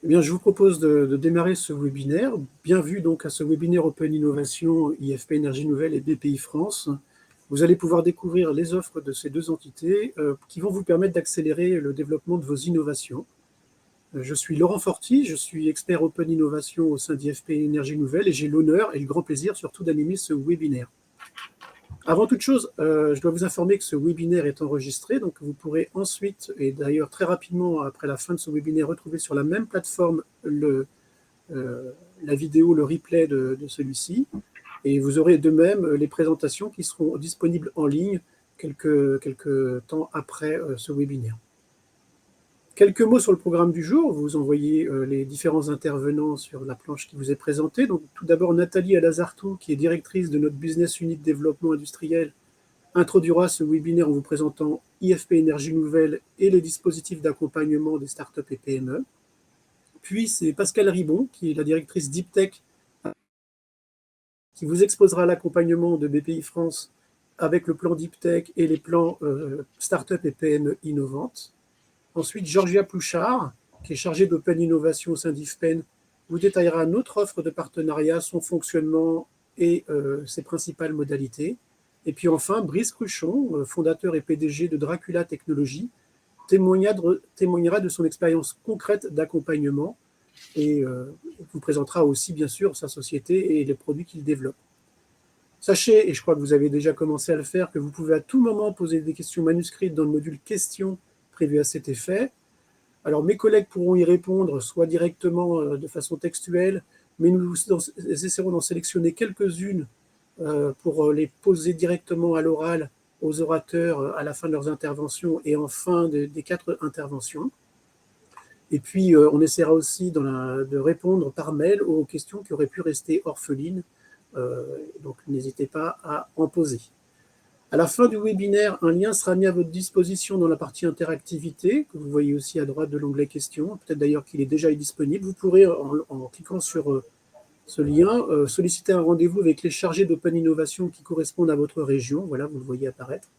Eh bien, je vous propose de démarrer ce webinaire. Bienvenue donc à ce webinaire Open Innovation, IFP Énergie Nouvelle et BPI France. Vous allez pouvoir découvrir les offres de ces deux entités qui vont vous permettre d'accélérer le développement de vos innovations. Je suis Laurent Forti, je suis expert Open Innovation au sein d'IFP Énergie Nouvelle et j'ai l'honneur et le grand plaisir surtout d'animer ce webinaire. Avant toute chose, je dois vous informer que ce webinaire est enregistré, donc vous pourrez ensuite, et d'ailleurs très rapidement après la fin de ce webinaire, retrouver sur la même plateforme la vidéo, le replay de celui-ci. Et vous aurez de même les présentations qui seront disponibles en ligne quelques temps après ce webinaire. Quelques mots sur le programme du jour. Vous envoyez les différents intervenants sur la planche qui vous est présentée. Donc, tout d'abord, Nathalie Alazartou, qui est directrice de notre Business Unit Développement Industriel, introduira ce webinaire en vous présentant IFP Énergie Nouvelle et les dispositifs d'accompagnement des startups et PME. Puis, c'est Pascal Ribon, qui est la directrice Deep Tech, qui vous exposera l'accompagnement de BPI France avec le plan Deep Tech et les plans startups et PME innovantes. Ensuite, Georgia Plouchard, qui est chargée d'Open Innovation au sein d'IFPEN, vous détaillera notre offre de partenariat, son fonctionnement et ses principales modalités. Et puis enfin, Brice Cruchon, fondateur et PDG de Dracula Technologies, témoignera de son expérience concrète d'accompagnement et vous présentera aussi, bien sûr, sa société et les produits qu'il développe. Sachez, et je crois que vous avez déjà commencé à le faire, que vous pouvez à tout moment poser des questions manuscrites dans le module questions prévu à cet effet. Alors, mes collègues pourront y répondre, soit directement de façon textuelle, mais nous essaierons d'en sélectionner quelques-unes pour les poser directement à l'oral aux orateurs à la fin de leurs interventions et en fin des 4 interventions. Et puis, on essaiera aussi de répondre par mail aux questions qui auraient pu rester orphelines. Donc, n'hésitez pas à en poser. À la fin du webinaire, un lien sera mis à votre disposition dans la partie interactivité, que vous voyez aussi à droite de l'onglet questions. Peut-être d'ailleurs qu'il est déjà disponible. Vous pourrez, en cliquant sur ce lien, solliciter un rendez-vous avec les chargés d'Open Innovation qui correspondent à votre région. Voilà, vous le voyez apparaître.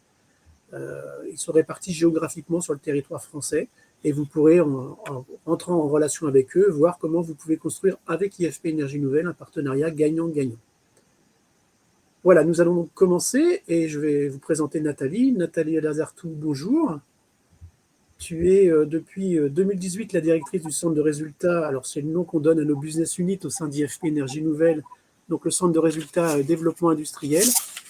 Ils sont répartis géographiquement sur le territoire français et vous pourrez, en entrant en relation avec eux, voir comment vous pouvez construire avec IFP Énergie Nouvelle un partenariat gagnant-gagnant. Voilà, nous allons donc commencer et je vais vous présenter Nathalie. Nathalie Alazartou, bonjour. Tu es depuis 2018 la directrice du centre de résultats. Alors, c'est le nom qu'on donne à nos business units au sein d'IFP Énergie Nouvelle, donc le centre de résultats développement industriel.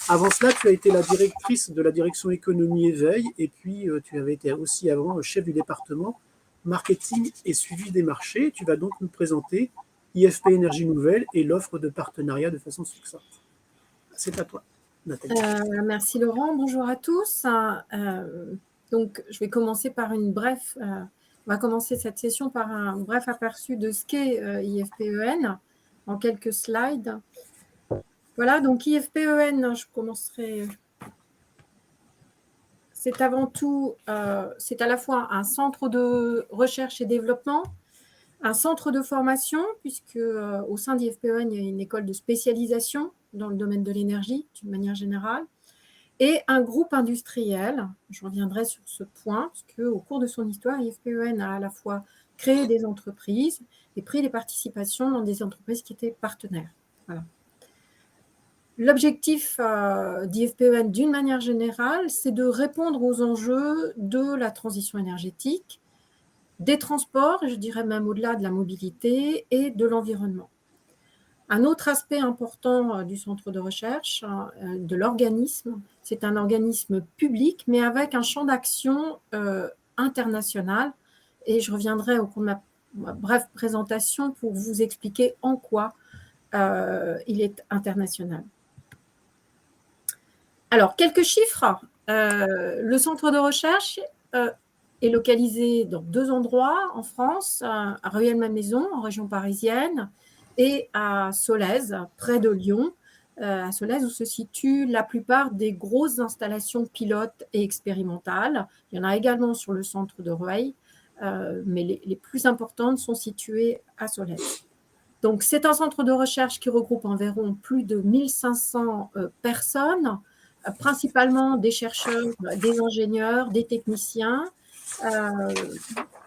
Avant cela, tu as été la directrice de la direction économie et veille et puis tu avais été aussi avant chef du département marketing et suivi des marchés. Tu vas donc nous présenter IFP Énergie Nouvelle et l'offre de partenariat de façon succincte. C'est à toi, Nathalie. Merci Laurent, bonjour à tous. Donc, je vais commencer par on va commencer cette session par un bref aperçu de ce qu'est IFPEN en quelques slides. Voilà, donc IFPEN, je commencerai. C'est avant tout, c'est à la fois un centre de recherche et développement, un centre de formation, puisque au sein d'IFPEN, il y a une école de spécialisation dans le domaine de l'énergie, d'une manière générale, et un groupe industriel. Je reviendrai sur ce point, parce qu'au cours de son histoire, IFPEN a à la fois créé des entreprises et pris des participations dans des entreprises qui étaient partenaires. Voilà. L'objectif d'IFPEN, d'une manière générale, c'est de répondre aux enjeux de la transition énergétique, des transports, je dirais même au-delà de la mobilité, et de l'environnement. Un autre aspect important du centre de recherche, de l'organisme, c'est un organisme public, mais avec un champ d'action international. Et je reviendrai au cours de ma brève présentation pour vous expliquer en quoi il est international. Alors, quelques chiffres. Le centre de recherche est localisé dans 2 endroits en France, à Rueil-Malmaison, en région parisienne, et à Solèze, près de Lyon, à Solèze où se situent la plupart des grosses installations pilotes et expérimentales. Il y en a également sur le centre de Rueil, mais les plus importantes sont situées à Solèze. Donc, c'est un centre de recherche qui regroupe environ plus de 1500 personnes, principalement des chercheurs, des ingénieurs, des techniciens,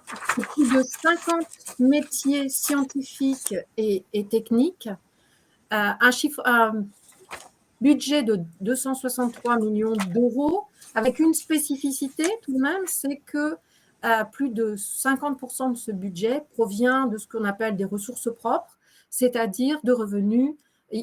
plus de 50 métiers scientifiques et techniques, un budget de 263 millions d'euros, avec une spécificité tout de même, c'est que plus de 50% de ce budget provient de ce qu'on appelle des ressources propres, c'est-à-dire de revenus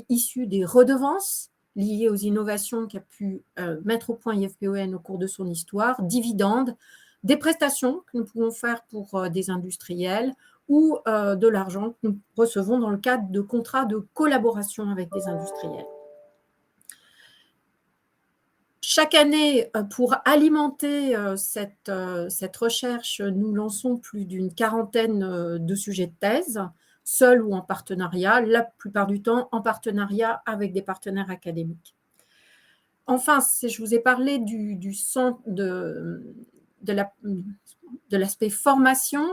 issus des redevances liées aux innovations qu'a pu mettre au point IFPEN au cours de son histoire, dividendes, des prestations que nous pouvons faire pour des industriels ou de l'argent que nous recevons dans le cadre de contrats de collaboration avec des industriels. Chaque année, pour alimenter cette recherche, nous lançons plus d'une quarantaine de sujets de thèse, seuls ou en partenariat, la plupart du temps en partenariat avec des partenaires académiques. Enfin, je vous ai parlé du centre de l'aspect formation,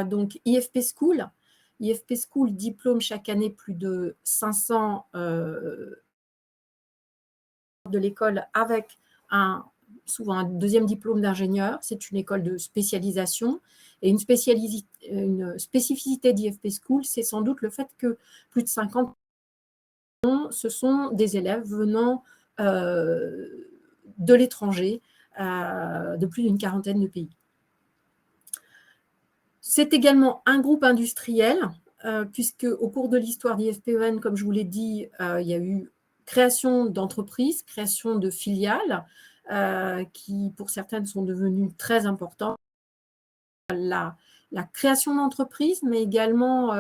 donc IFP School. IFP School diplôme chaque année plus de 500 de l'école avec souvent un deuxième diplôme d'ingénieur. C'est une école de spécialisation. Et une spécificité d'IFP School, c'est sans doute le fait que plus de 50%, ce sont des élèves venant de l'étranger, de plus d'une quarantaine de pays. C'est également un groupe industriel, puisque au cours de l'histoire d'IFPEN, comme je vous l'ai dit, il y a eu création d'entreprises, création de filiales, qui pour certaines sont devenues très importantes. La création d'entreprises, mais également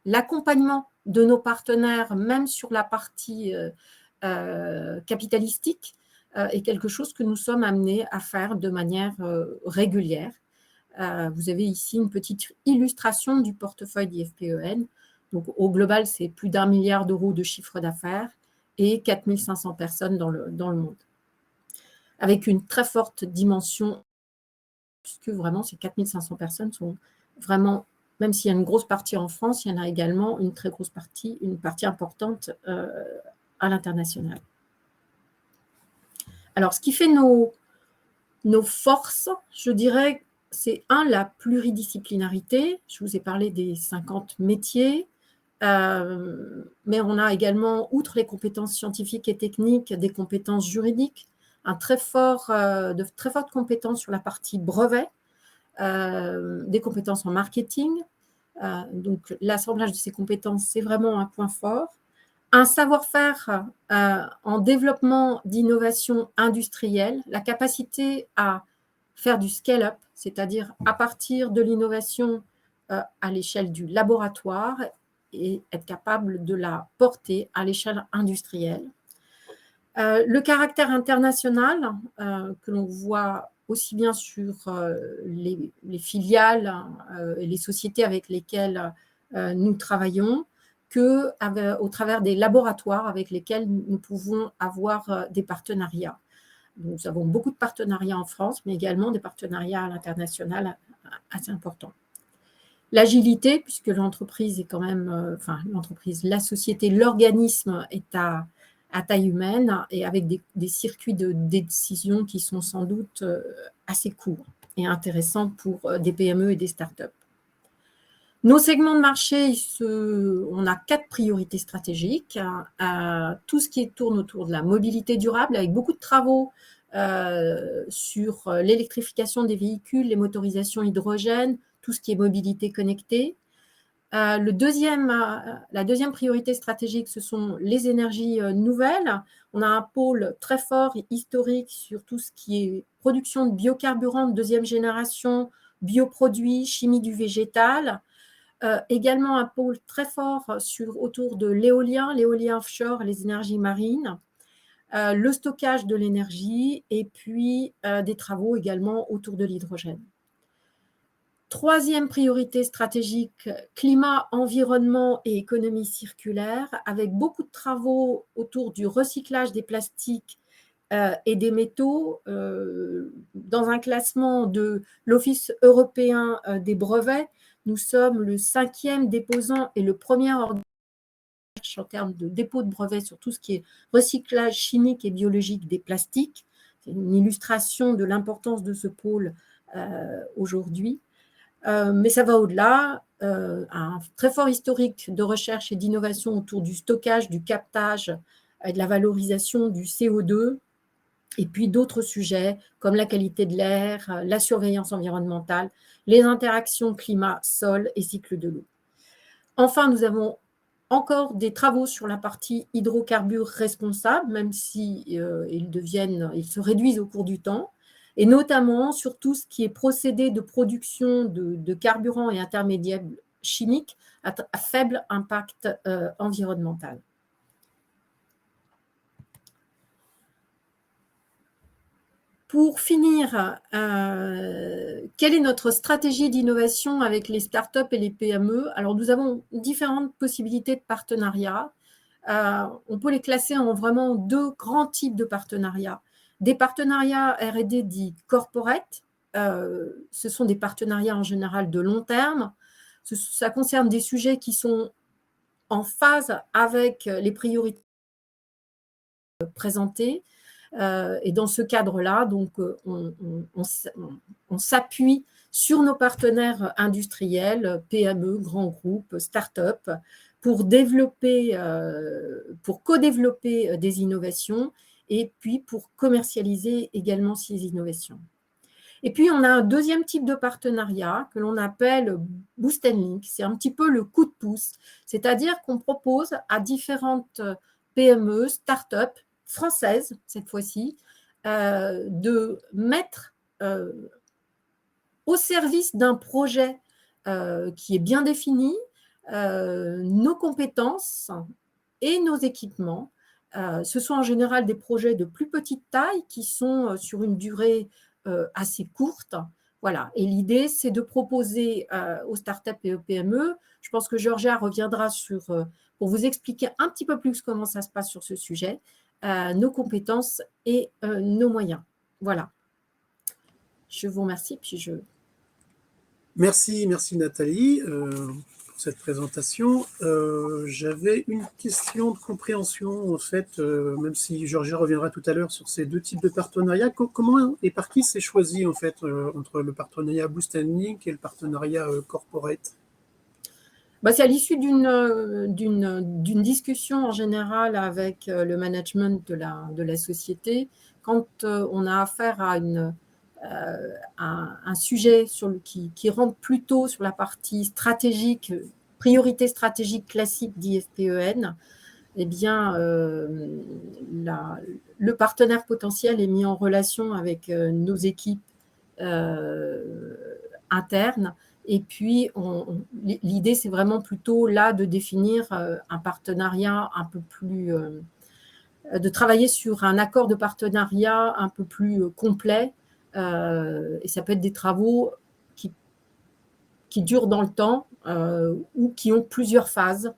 l'accompagnement de nos partenaires, même sur la partie capitalistique, est quelque chose que nous sommes amenés à faire de manière régulière. Vous avez ici une petite illustration du portefeuille d'IFPEN. Donc, au global, c'est plus d'1 milliard d'euros de chiffre d'affaires et 4 500 personnes dans le monde. Avec une très forte dimension, puisque vraiment, ces 4 500 personnes sont vraiment, même s'il y a une grosse partie en France, il y en a également une très grosse partie, une partie importante à l'international. Alors, ce qui fait nos forces, je dirais, c'est la pluridisciplinarité. Je vous ai parlé des 50 métiers, mais on a également, outre les compétences scientifiques et techniques, des compétences juridiques, de très fortes compétences sur la partie brevet, des compétences en marketing. Donc, l'assemblage de ces compétences, c'est vraiment un point fort. Un savoir-faire en développement d'innovation industrielle, la capacité à faire du scale-up, c'est-à-dire à partir de l'innovation à l'échelle du laboratoire et être capable de la porter à l'échelle industrielle. Le caractère international que l'on voit aussi bien sur les filiales et les sociétés avec lesquelles nous travaillons qu'au travers des laboratoires avec lesquels nous pouvons avoir des partenariats. Nous avons beaucoup de partenariats en France, mais également des partenariats à l'international assez importants. L'agilité, puisque l'entreprise est quand même, la société, l'organisme est à taille humaine et avec des circuits de décision qui sont sans doute assez courts et intéressants pour des PME et des startups. Nos segments de marché, on a 4 priorités stratégiques. Tout ce qui tourne autour de la mobilité durable, avec beaucoup de travaux sur l'électrification des véhicules, les motorisations hydrogène, tout ce qui est mobilité connectée. La deuxième priorité stratégique, ce sont les énergies nouvelles. On a un pôle très fort et historique sur tout ce qui est production de biocarburants de deuxième génération, bioproduits, chimie du végétal. Également un pôle très fort autour de l'éolien offshore, les énergies marines, le stockage de l'énergie et puis des travaux également autour de l'hydrogène. Troisième priorité stratégique, climat, environnement et économie circulaire, avec beaucoup de travaux autour du recyclage des plastiques et des métaux. Dans un classement de l'Office européen des brevets, nous sommes le 5e déposant et le premier ordre en termes de dépôt de brevets sur tout ce qui est recyclage chimique et biologique des plastiques. C'est une illustration de l'importance de ce pôle aujourd'hui. Mais ça va au-delà, un très fort historique de recherche et d'innovation autour du stockage, du captage et de la valorisation du CO2, et puis d'autres sujets comme la qualité de l'air, la surveillance environnementale, les interactions climat-sol et cycle de l'eau. Enfin, nous avons encore des travaux sur la partie hydrocarbures responsables, même si ils se réduisent au cours du temps, et notamment sur tout ce qui est procédé de production de carburants et intermédiaires chimiques à faible impact environnemental. Pour finir, quelle est notre stratégie d'innovation avec les startups et les PME? Alors, nous avons différentes possibilités de partenariat. On peut les classer en vraiment deux grands types de partenariats. Des partenariats R&D dits corporate, ce sont des partenariats en général de long terme. Ça concerne des sujets qui sont en phase avec les priorités présentées. Et dans ce cadre-là, donc, on s'appuie sur nos partenaires industriels, PME, grands groupes, start-up, pour co-développer des innovations et puis pour commercialiser également ces innovations. Et puis, on a un deuxième type de partenariat que l'on appelle Boost & Link. C'est un petit peu le coup de pouce, c'est-à-dire qu'on propose à différentes PME, start-up, françaises cette fois-ci, de mettre au service d'un projet qui est bien défini nos compétences et nos équipements. Ce sont en général des projets de plus petite taille qui sont sur une durée assez courte. Voilà. Et l'idée, c'est de proposer aux startups et aux PME, je pense que Georgia reviendra pour vous expliquer un petit peu plus comment ça se passe sur ce sujet, nos compétences et nos moyens. Voilà. Je vous remercie. Puis Merci Nathalie pour cette présentation. J'avais une question de compréhension, en fait, même si Georgia reviendra tout à l'heure sur ces deux types de partenariats. Comment et par qui c'est choisi, en fait, entre le partenariat Boost & Link et le partenariat corporate? C'est à l'issue d'une discussion en général avec le management de la société. Quand on a affaire à un sujet qui rentre plutôt sur la partie stratégique, priorité stratégique classique d'IFPEN, eh bien, le partenaire potentiel est mis en relation avec nos équipes internes. Et puis, l'idée, c'est vraiment plutôt là de définir un partenariat un peu plus, de travailler sur un accord de partenariat un peu plus complet. Et ça peut être des travaux qui durent dans le temps ou qui ont plusieurs phases.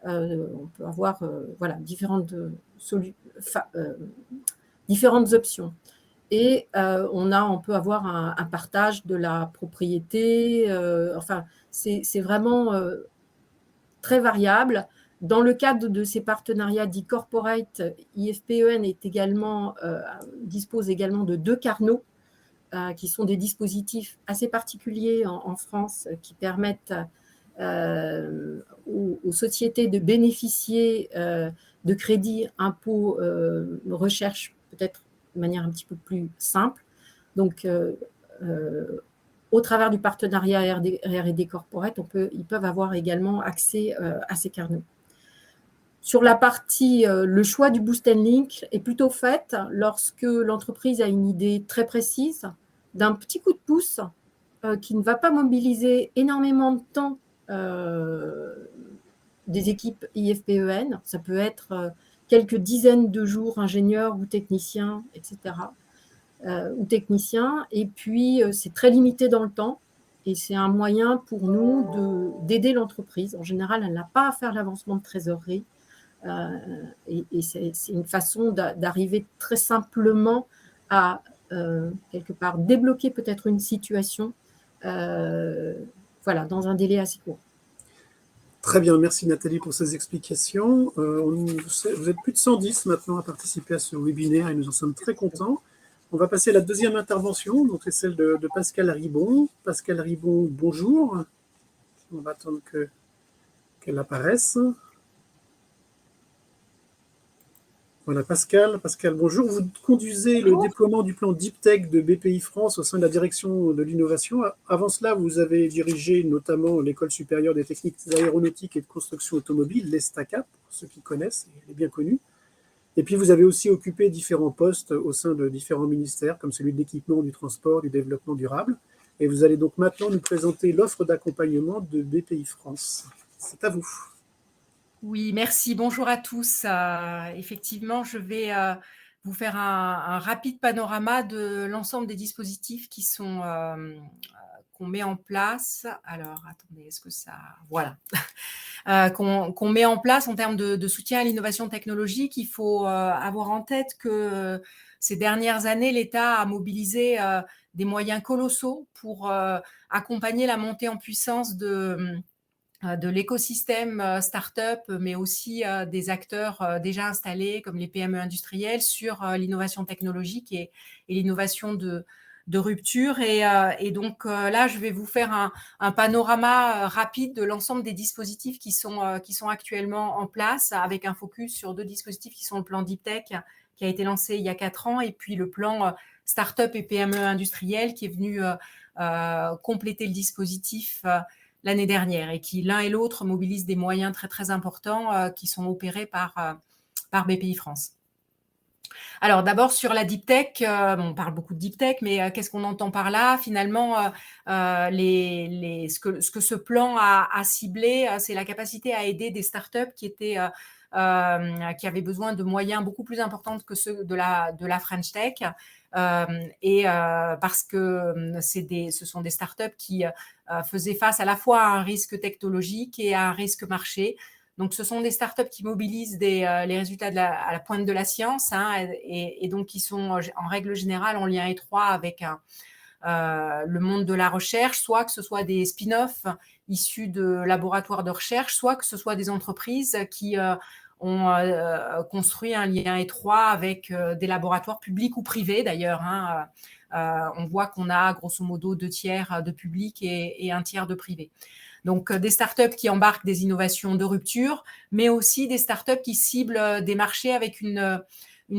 On peut avoir différentes options. Et on peut avoir un partage de la propriété. Enfin, c'est vraiment très variable. Dans le cadre de ces partenariats dits corporate, IFPEN dispose également de 2 Carnot, qui sont des dispositifs assez particuliers en France qui permettent aux sociétés de bénéficier de crédits impôts recherche, peut-être de manière un petit peu plus simple. Donc, au travers du partenariat R&D Corporate, ils peuvent avoir également accès à ces carnets. Sur la partie, le choix du Boost & Link est plutôt fait lorsque l'entreprise a une idée très précise d'un petit coup de pouce qui ne va pas mobiliser énormément de temps des équipes IFPEN. Ça peut être quelques dizaines de jours, ingénieurs ou techniciens, etc. Ou techniciens. Et puis, c'est très limité dans le temps. Et c'est un moyen pour nous d'aider l'entreprise. En général, elle n'a pas à faire l'avancement de trésorerie. Et c'est une façon d'arriver très simplement à, quelque part, débloquer peut-être une situation dans un délai assez court. Très bien, merci Nathalie pour ces explications. Vous êtes plus de 110 maintenant à participer à ce webinaire et nous en sommes très contents. On va passer à la deuxième intervention, donc c'est celle de Pascal Ribon. Pascal Ribon, bonjour. On va attendre qu'elle apparaisse. Voilà, Pascal, bonjour. Vous conduisez le déploiement du plan Deep Tech de BPI France au sein de la direction de l'innovation. Avant cela, vous avez dirigé notamment l'École supérieure des techniques aéronautiques et de construction automobile, l'ESTACA, pour ceux qui connaissent, elle est bien connue. Et puis, vous avez aussi occupé différents postes au sein de différents ministères, comme celui de l'équipement, du transport, du développement durable. Et vous allez donc maintenant nous présenter l'offre d'accompagnement de BPI France. C'est à vous. Oui, merci. Bonjour à tous. Effectivement, je vais vous faire un rapide panorama de l'ensemble des dispositifs qu'on met en place. Alors, attendez, est-ce que ça... Voilà. Qu'on met en place en termes de soutien à l'innovation technologique. Il faut avoir en tête que ces dernières années, l'État a mobilisé des moyens colossaux pour accompagner la montée en puissance de l'écosystème start-up, mais aussi des acteurs déjà installés comme les PME industrielles sur l'innovation technologique et l'innovation de rupture. Et donc là, je vais vous faire un panorama rapide de l'ensemble des dispositifs qui sont actuellement en place, avec un focus sur 2 dispositifs qui sont le plan Deep Tech, qui a été lancé il y a 4 ans, et puis le plan Start-up et PME industrielle, qui est venu compléter le dispositif l'année dernière, et qui, l'un et l'autre, mobilisent des moyens très, très importants qui sont opérés par BPI France. Alors, d'abord, sur la Deep Tech, on parle beaucoup de Deep Tech, mais qu'est-ce qu'on entend par là? Finalement, ce que ce plan a ciblé, c'est la capacité à aider des startups qui avaient besoin de moyens beaucoup plus importants que ceux de la French Tech. Parce que ce sont des startups qui faisaient face à la fois à un risque technologique et à un risque marché. Donc, ce sont des startups qui mobilisent les résultats à la pointe de la science, hein, et donc qui sont en règle générale en lien étroit avec le monde de la recherche, soit que ce soit des spin-offs issus de laboratoires de recherche, soit que ce soit des entreprises qui ont construit un lien étroit avec des laboratoires publics ou privés d'ailleurs, hein. On voit qu'on a grosso modo 2/3 de public et 1/3 de privé. Donc, des startups qui embarquent des innovations de rupture, mais aussi des startups qui ciblent des marchés avec une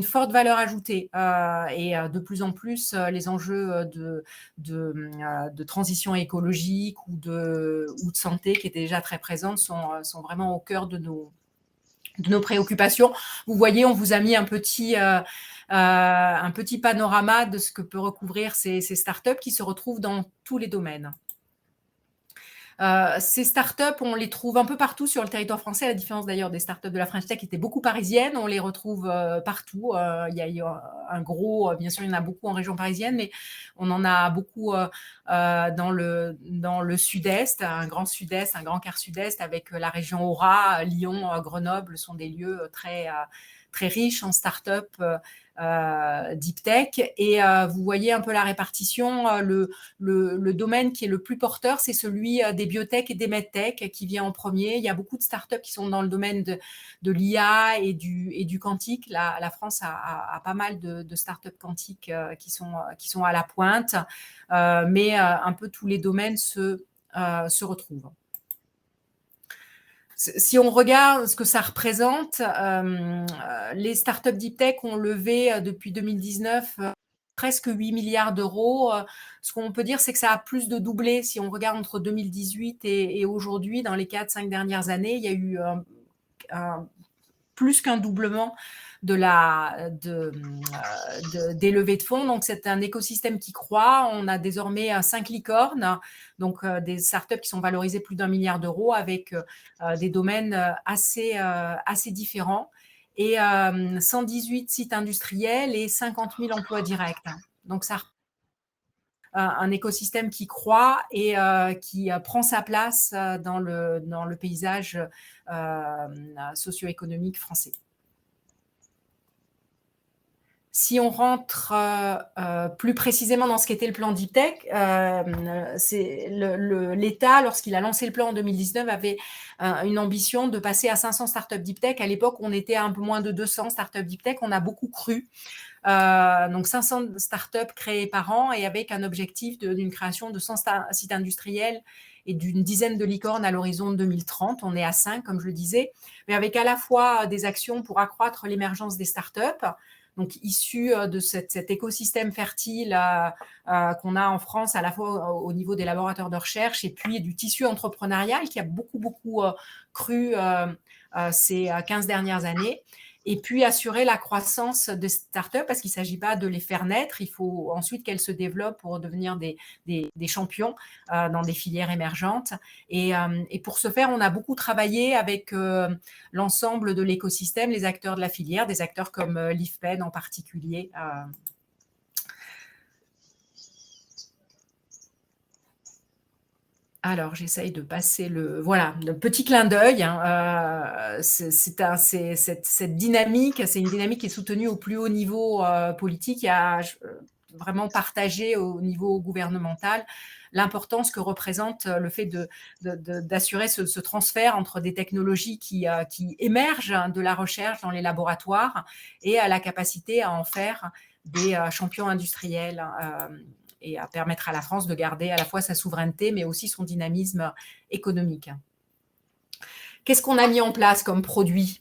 forte valeur ajoutée. Et de plus en plus, les enjeux de transition écologique ou de santé, qui étaient déjà très présentes, sont vraiment au cœur de nos préoccupations. Vous voyez, on vous a mis un petit panorama de ce que peut recouvrir ces startups qui se retrouvent dans tous les domaines. Ces startups, on les trouve un peu partout sur le territoire français, à la différence d'ailleurs des startups de la French Tech qui étaient beaucoup parisiennes. On les retrouve partout. Il y a eu bien sûr, il y en a beaucoup en région parisienne, mais on en a beaucoup dans le sud-est, un grand sud-est, un grand quart sud-est, avec la région Aura, Lyon, Grenoble sont des lieux très riches en startups Deep Tech. Et vous voyez un peu la répartition. Le domaine qui est le plus porteur, c'est celui des biotech et des medtech qui vient en premier. Il y a beaucoup de startups qui sont dans le domaine de l'IA et du quantique. La France a pas mal de startups quantiques qui sont à la pointe, mais un peu tous les domaines se retrouvent. Si on regarde ce que ça représente, les startups Deep Tech ont levé depuis 2019 presque 8 milliards d'euros. Ce qu'on peut dire, c'est que ça a plus de doublé. Si on regarde entre 2018 et aujourd'hui, dans les 4-5 dernières années, il y a eu plus qu'un doublement des levées de fonds. Donc, c'est un écosystème qui croît. On a désormais 5 licornes, donc des startups qui sont valorisées plus d'1 milliard d'euros avec des domaines assez différents, et 118 sites industriels et 50 000 emplois directs. Donc, ça un écosystème qui croît et qui prend sa place dans le paysage socio-économique français. Si on rentre plus précisément dans ce qu'était le plan Deep Tech, l'État, lorsqu'il a lancé le plan en 2019, avait une ambition de passer à 500 startups Deep Tech. À l'époque, on était à un peu moins de 200 startups Deep Tech. On a beaucoup cru. Donc 500 startups créées par an et avec un objectif d'une création de 100 sites industriels et d'une dizaine de licornes à l'horizon 2030. On est à 5, comme je le disais, mais avec à la fois des actions pour accroître l'émergence des startups, donc issus de cet écosystème fertile qu'on a en France, à la fois au niveau des laboratoires de recherche et puis du tissu entrepreneurial qui a beaucoup cru ces 15 dernières années. Et puis assurer la croissance des startups parce qu'il ne s'agit pas de les faire naître, il faut ensuite qu'elles se développent pour devenir des champions dans des filières émergentes. Et pour ce faire, on a beaucoup travaillé avec l'ensemble de l'écosystème, les acteurs de la filière, des acteurs comme l'IFPEN en particulier. Alors, j'essaye de passer le petit clin d'œil. Cette dynamique, c'est une dynamique qui est soutenue au plus haut niveau politique. Il y a vraiment partagé au niveau gouvernemental l'importance que représente le fait d'assurer ce transfert entre des technologies qui émergent de la recherche dans les laboratoires et à la capacité à en faire des champions industriels. Et à permettre à la France de garder à la fois sa souveraineté, mais aussi son dynamisme économique. Qu'est-ce qu'on a mis en place comme produit ?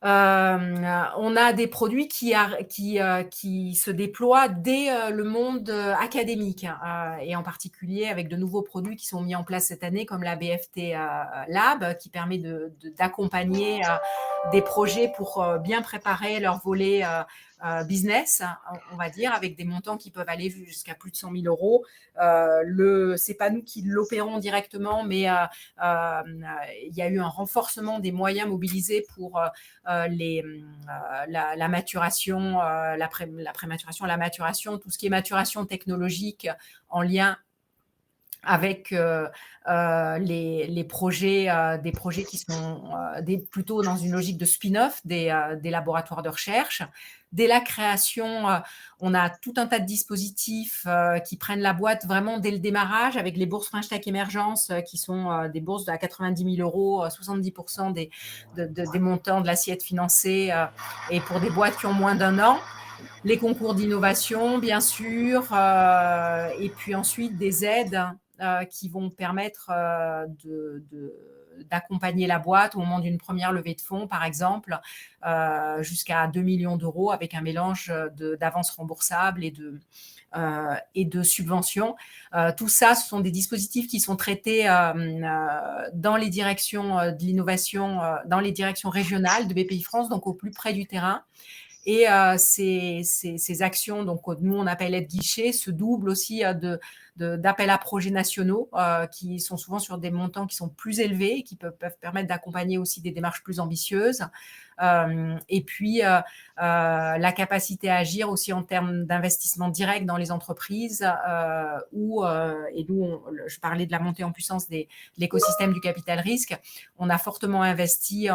On a des produits qui se déploient dès le monde académique, et en particulier avec de nouveaux produits qui sont mis en place cette année, comme la BFT Lab, qui permet d'accompagner des projets pour bien préparer leur volet business, on va dire, avec des montants qui peuvent aller jusqu'à plus de 100 000 euros. C'est pas nous qui l'opérons directement, mais il y a eu un renforcement des moyens mobilisés pour la maturation, la prématuration, la maturation, tout ce qui est maturation technologique en lien avec les projets, des projets qui sont plutôt dans une logique de spin-off des laboratoires de recherche. Dès la création, on a tout un tas de dispositifs qui prennent la boîte vraiment dès le démarrage, avec les bourses French Tech Émergence qui sont des bourses à 90 000 euros, 70% des montants de l'assiette financée, et pour des boîtes qui ont moins d'1 an. Les concours d'innovation, bien sûr, et puis ensuite des aides qui vont permettre d'accompagner la boîte au moment d'une première levée de fonds, par exemple, jusqu'à 2 millions d'euros avec un mélange d'avances remboursables et de subventions. Tout ça, ce sont des dispositifs qui sont traités dans les directions de l'innovation, dans les directions régionales de BPI France, donc au plus près du terrain. Et ces actions, donc nous on appelle aide guichet, se doublent aussi d'appels à projets nationaux qui sont souvent sur des montants qui sont plus élevés et qui peuvent permettre d'accompagner aussi des démarches plus ambitieuses. Et puis la capacité à agir aussi en termes d'investissement direct dans les entreprises et nous, je parlais de la montée en puissance de l'écosystème du capital risque. On a fortement investi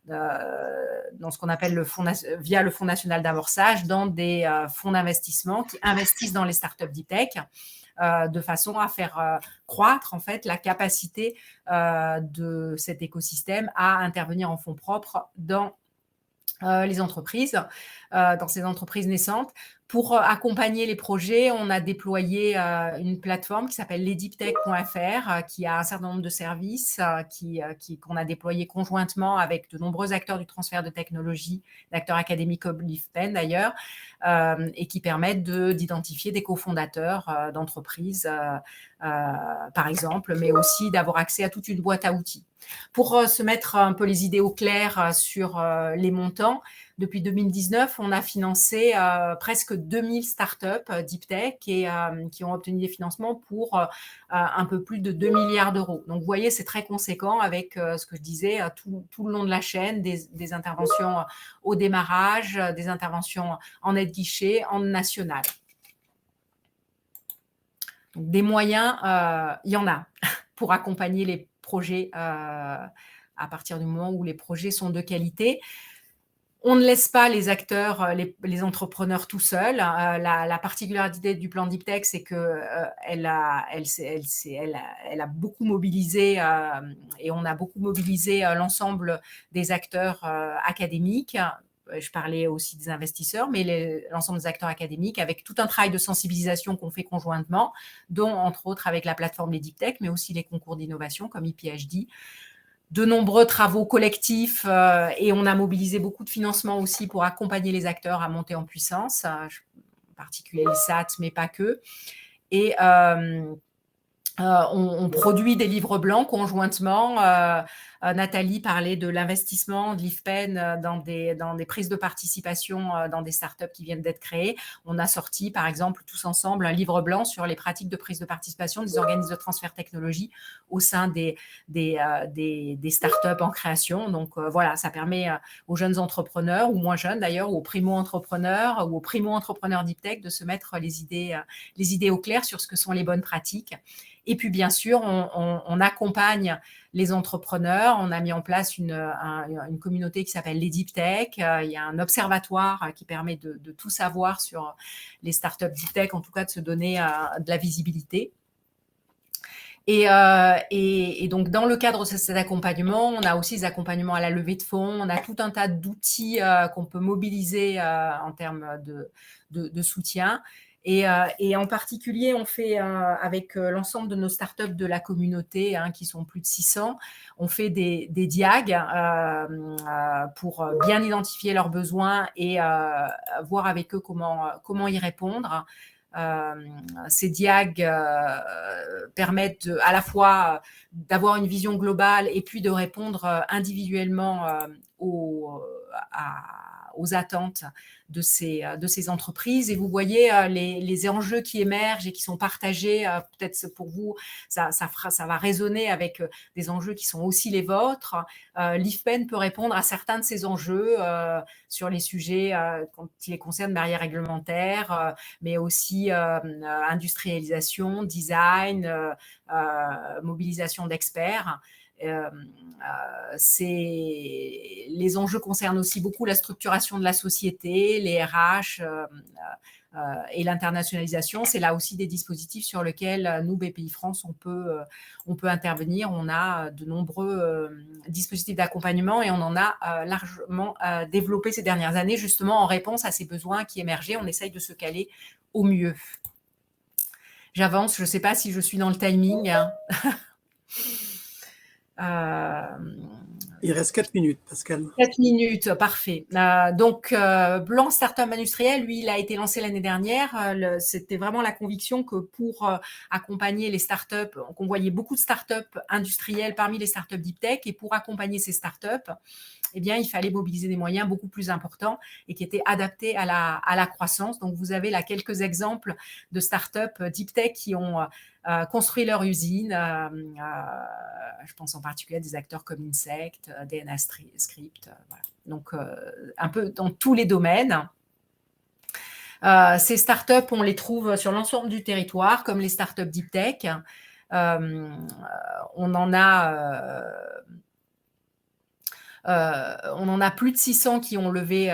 dans ce qu'on appelle via le Fonds national d'amorçage, dans des fonds d'investissement qui investissent dans les startups deep tech de façon à faire croître en fait la capacité de cet écosystème à intervenir en fonds propres dans les entreprises, dans ces entreprises naissantes. Pour accompagner les projets, on a déployé une plateforme qui s'appelle lesdeeptech.fr qui a un certain nombre de services qu'on a déployés conjointement avec de nombreux acteurs du transfert de technologie, d'acteurs académiques comme l'IFPEN d'ailleurs, et qui permettent d'identifier des cofondateurs d'entreprises, par exemple, mais aussi d'avoir accès à toute une boîte à outils. Pour se mettre un peu les idées au clair sur les montants, depuis 2019, on a financé presque 2000 startups deep tech qui ont obtenu des financements pour un peu plus de 2 milliards d'euros. Donc, vous voyez, c'est très conséquent avec ce que je disais, tout le long de la chaîne, des interventions au démarrage, des interventions en aide guichet, en national. Donc, des moyens, il y en a pour accompagner les projets à partir du moment où les projets sont de qualité. On ne laisse pas les acteurs, les entrepreneurs tout seuls. La particularité du plan Deep Tech, c'est qu'elle a beaucoup mobilisé et on a beaucoup mobilisé l'ensemble des acteurs académiques. Je parlais aussi des investisseurs, mais l'ensemble des acteurs académiques, avec tout un travail de sensibilisation qu'on fait conjointement, dont entre autres avec la plateforme des Deep Tech, mais aussi les concours d'innovation comme IPHD. De nombreux travaux collectifs et on a mobilisé beaucoup de financements aussi pour accompagner les acteurs à monter en puissance, en particulier les SAT, mais pas que. Et on produit des livres blancs conjointement. Nathalie parlait de l'investissement de l'IFPEN dans des prises de participation dans des startups qui viennent d'être créées. On a sorti, par exemple, tous ensemble, un livre blanc sur les pratiques de prise de participation des organismes de transfert technologie au sein des startups en création. Donc, voilà, ça permet aux jeunes entrepreneurs, ou moins jeunes d'ailleurs, ou aux primo-entrepreneurs, ou aux primo-entrepreneurs Deep Tech de se mettre les idées au clair sur ce que sont les bonnes pratiques. Et puis, bien sûr, on accompagne les entrepreneurs. On a mis en place une communauté qui s'appelle les Deep Tech. Il y a un observatoire qui permet de tout savoir sur les startups Deep Tech, en tout cas de se donner de la visibilité. Et donc, dans le cadre de cet accompagnement, on a aussi des accompagnements à la levée de fonds. On a tout un tas d'outils qu'on peut mobiliser en termes de soutien. Et en particulier, on fait avec l'ensemble de nos startups de la communauté, qui sont plus de 600, on fait des diags pour bien identifier leurs besoins et voir avec eux comment y répondre. Ces diags permettent à la fois d'avoir une vision globale et puis de répondre individuellement aux attentes de ces entreprises. Et vous voyez les enjeux qui émergent et qui sont partagés. Peut-être pour vous, ça va résonner avec des enjeux qui sont aussi les vôtres. L'IFPEN peut répondre à certains de ces enjeux sur les sujets qui les concernent, barrières réglementaires, mais aussi industrialisation, design, mobilisation d'experts. Les enjeux concernent aussi beaucoup la structuration de la société, les RH et l'internationalisation. C'est là aussi des dispositifs sur lesquels nous, BPI France, on peut intervenir. On a de nombreux dispositifs d'accompagnement et on en a largement développé ces dernières années, justement en réponse à ces besoins qui émergeaient. On essaye de se caler au mieux. J'avance, je ne sais pas si je suis dans le timing. Il reste 4 minutes, Pascal. 4 minutes, parfait. Donc, Blanc Startup Industriel, lui, il a été lancé l'année dernière. C'était vraiment la conviction que pour accompagner les startups, qu'on voyait beaucoup de startups industrielles parmi les startups Deep Tech, et pour accompagner ces startups, eh bien, il fallait mobiliser des moyens beaucoup plus importants et qui étaient adaptés à la croissance. Donc, vous avez là quelques exemples de startups Deep Tech qui ont construit leur usine. Je pense en particulier à des acteurs comme Insect, DNA Script. Voilà. Donc, un peu dans tous les domaines. Ces startups, on les trouve sur l'ensemble du territoire, comme les startups Deep Tech. On en a plus de 600 qui ont levé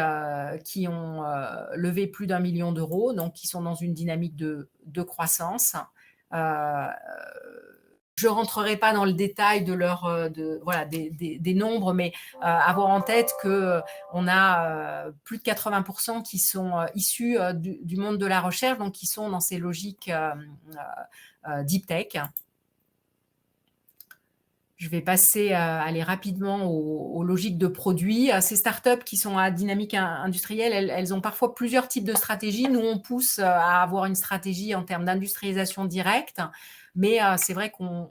plus d'1 million d'euros, donc qui sont dans une dynamique de croissance. Je ne rentrerai pas dans le détail des nombres, mais avoir en tête qu'on a plus de 80% qui sont issus du monde de la recherche, donc qui sont dans ces logiques Deep Tech. Je vais aller rapidement aux logiques de produits. Ces startups qui sont à dynamique industrielle, elles ont parfois plusieurs types de stratégies. Nous, on pousse à avoir une stratégie en termes d'industrialisation directe, mais c'est vrai qu'on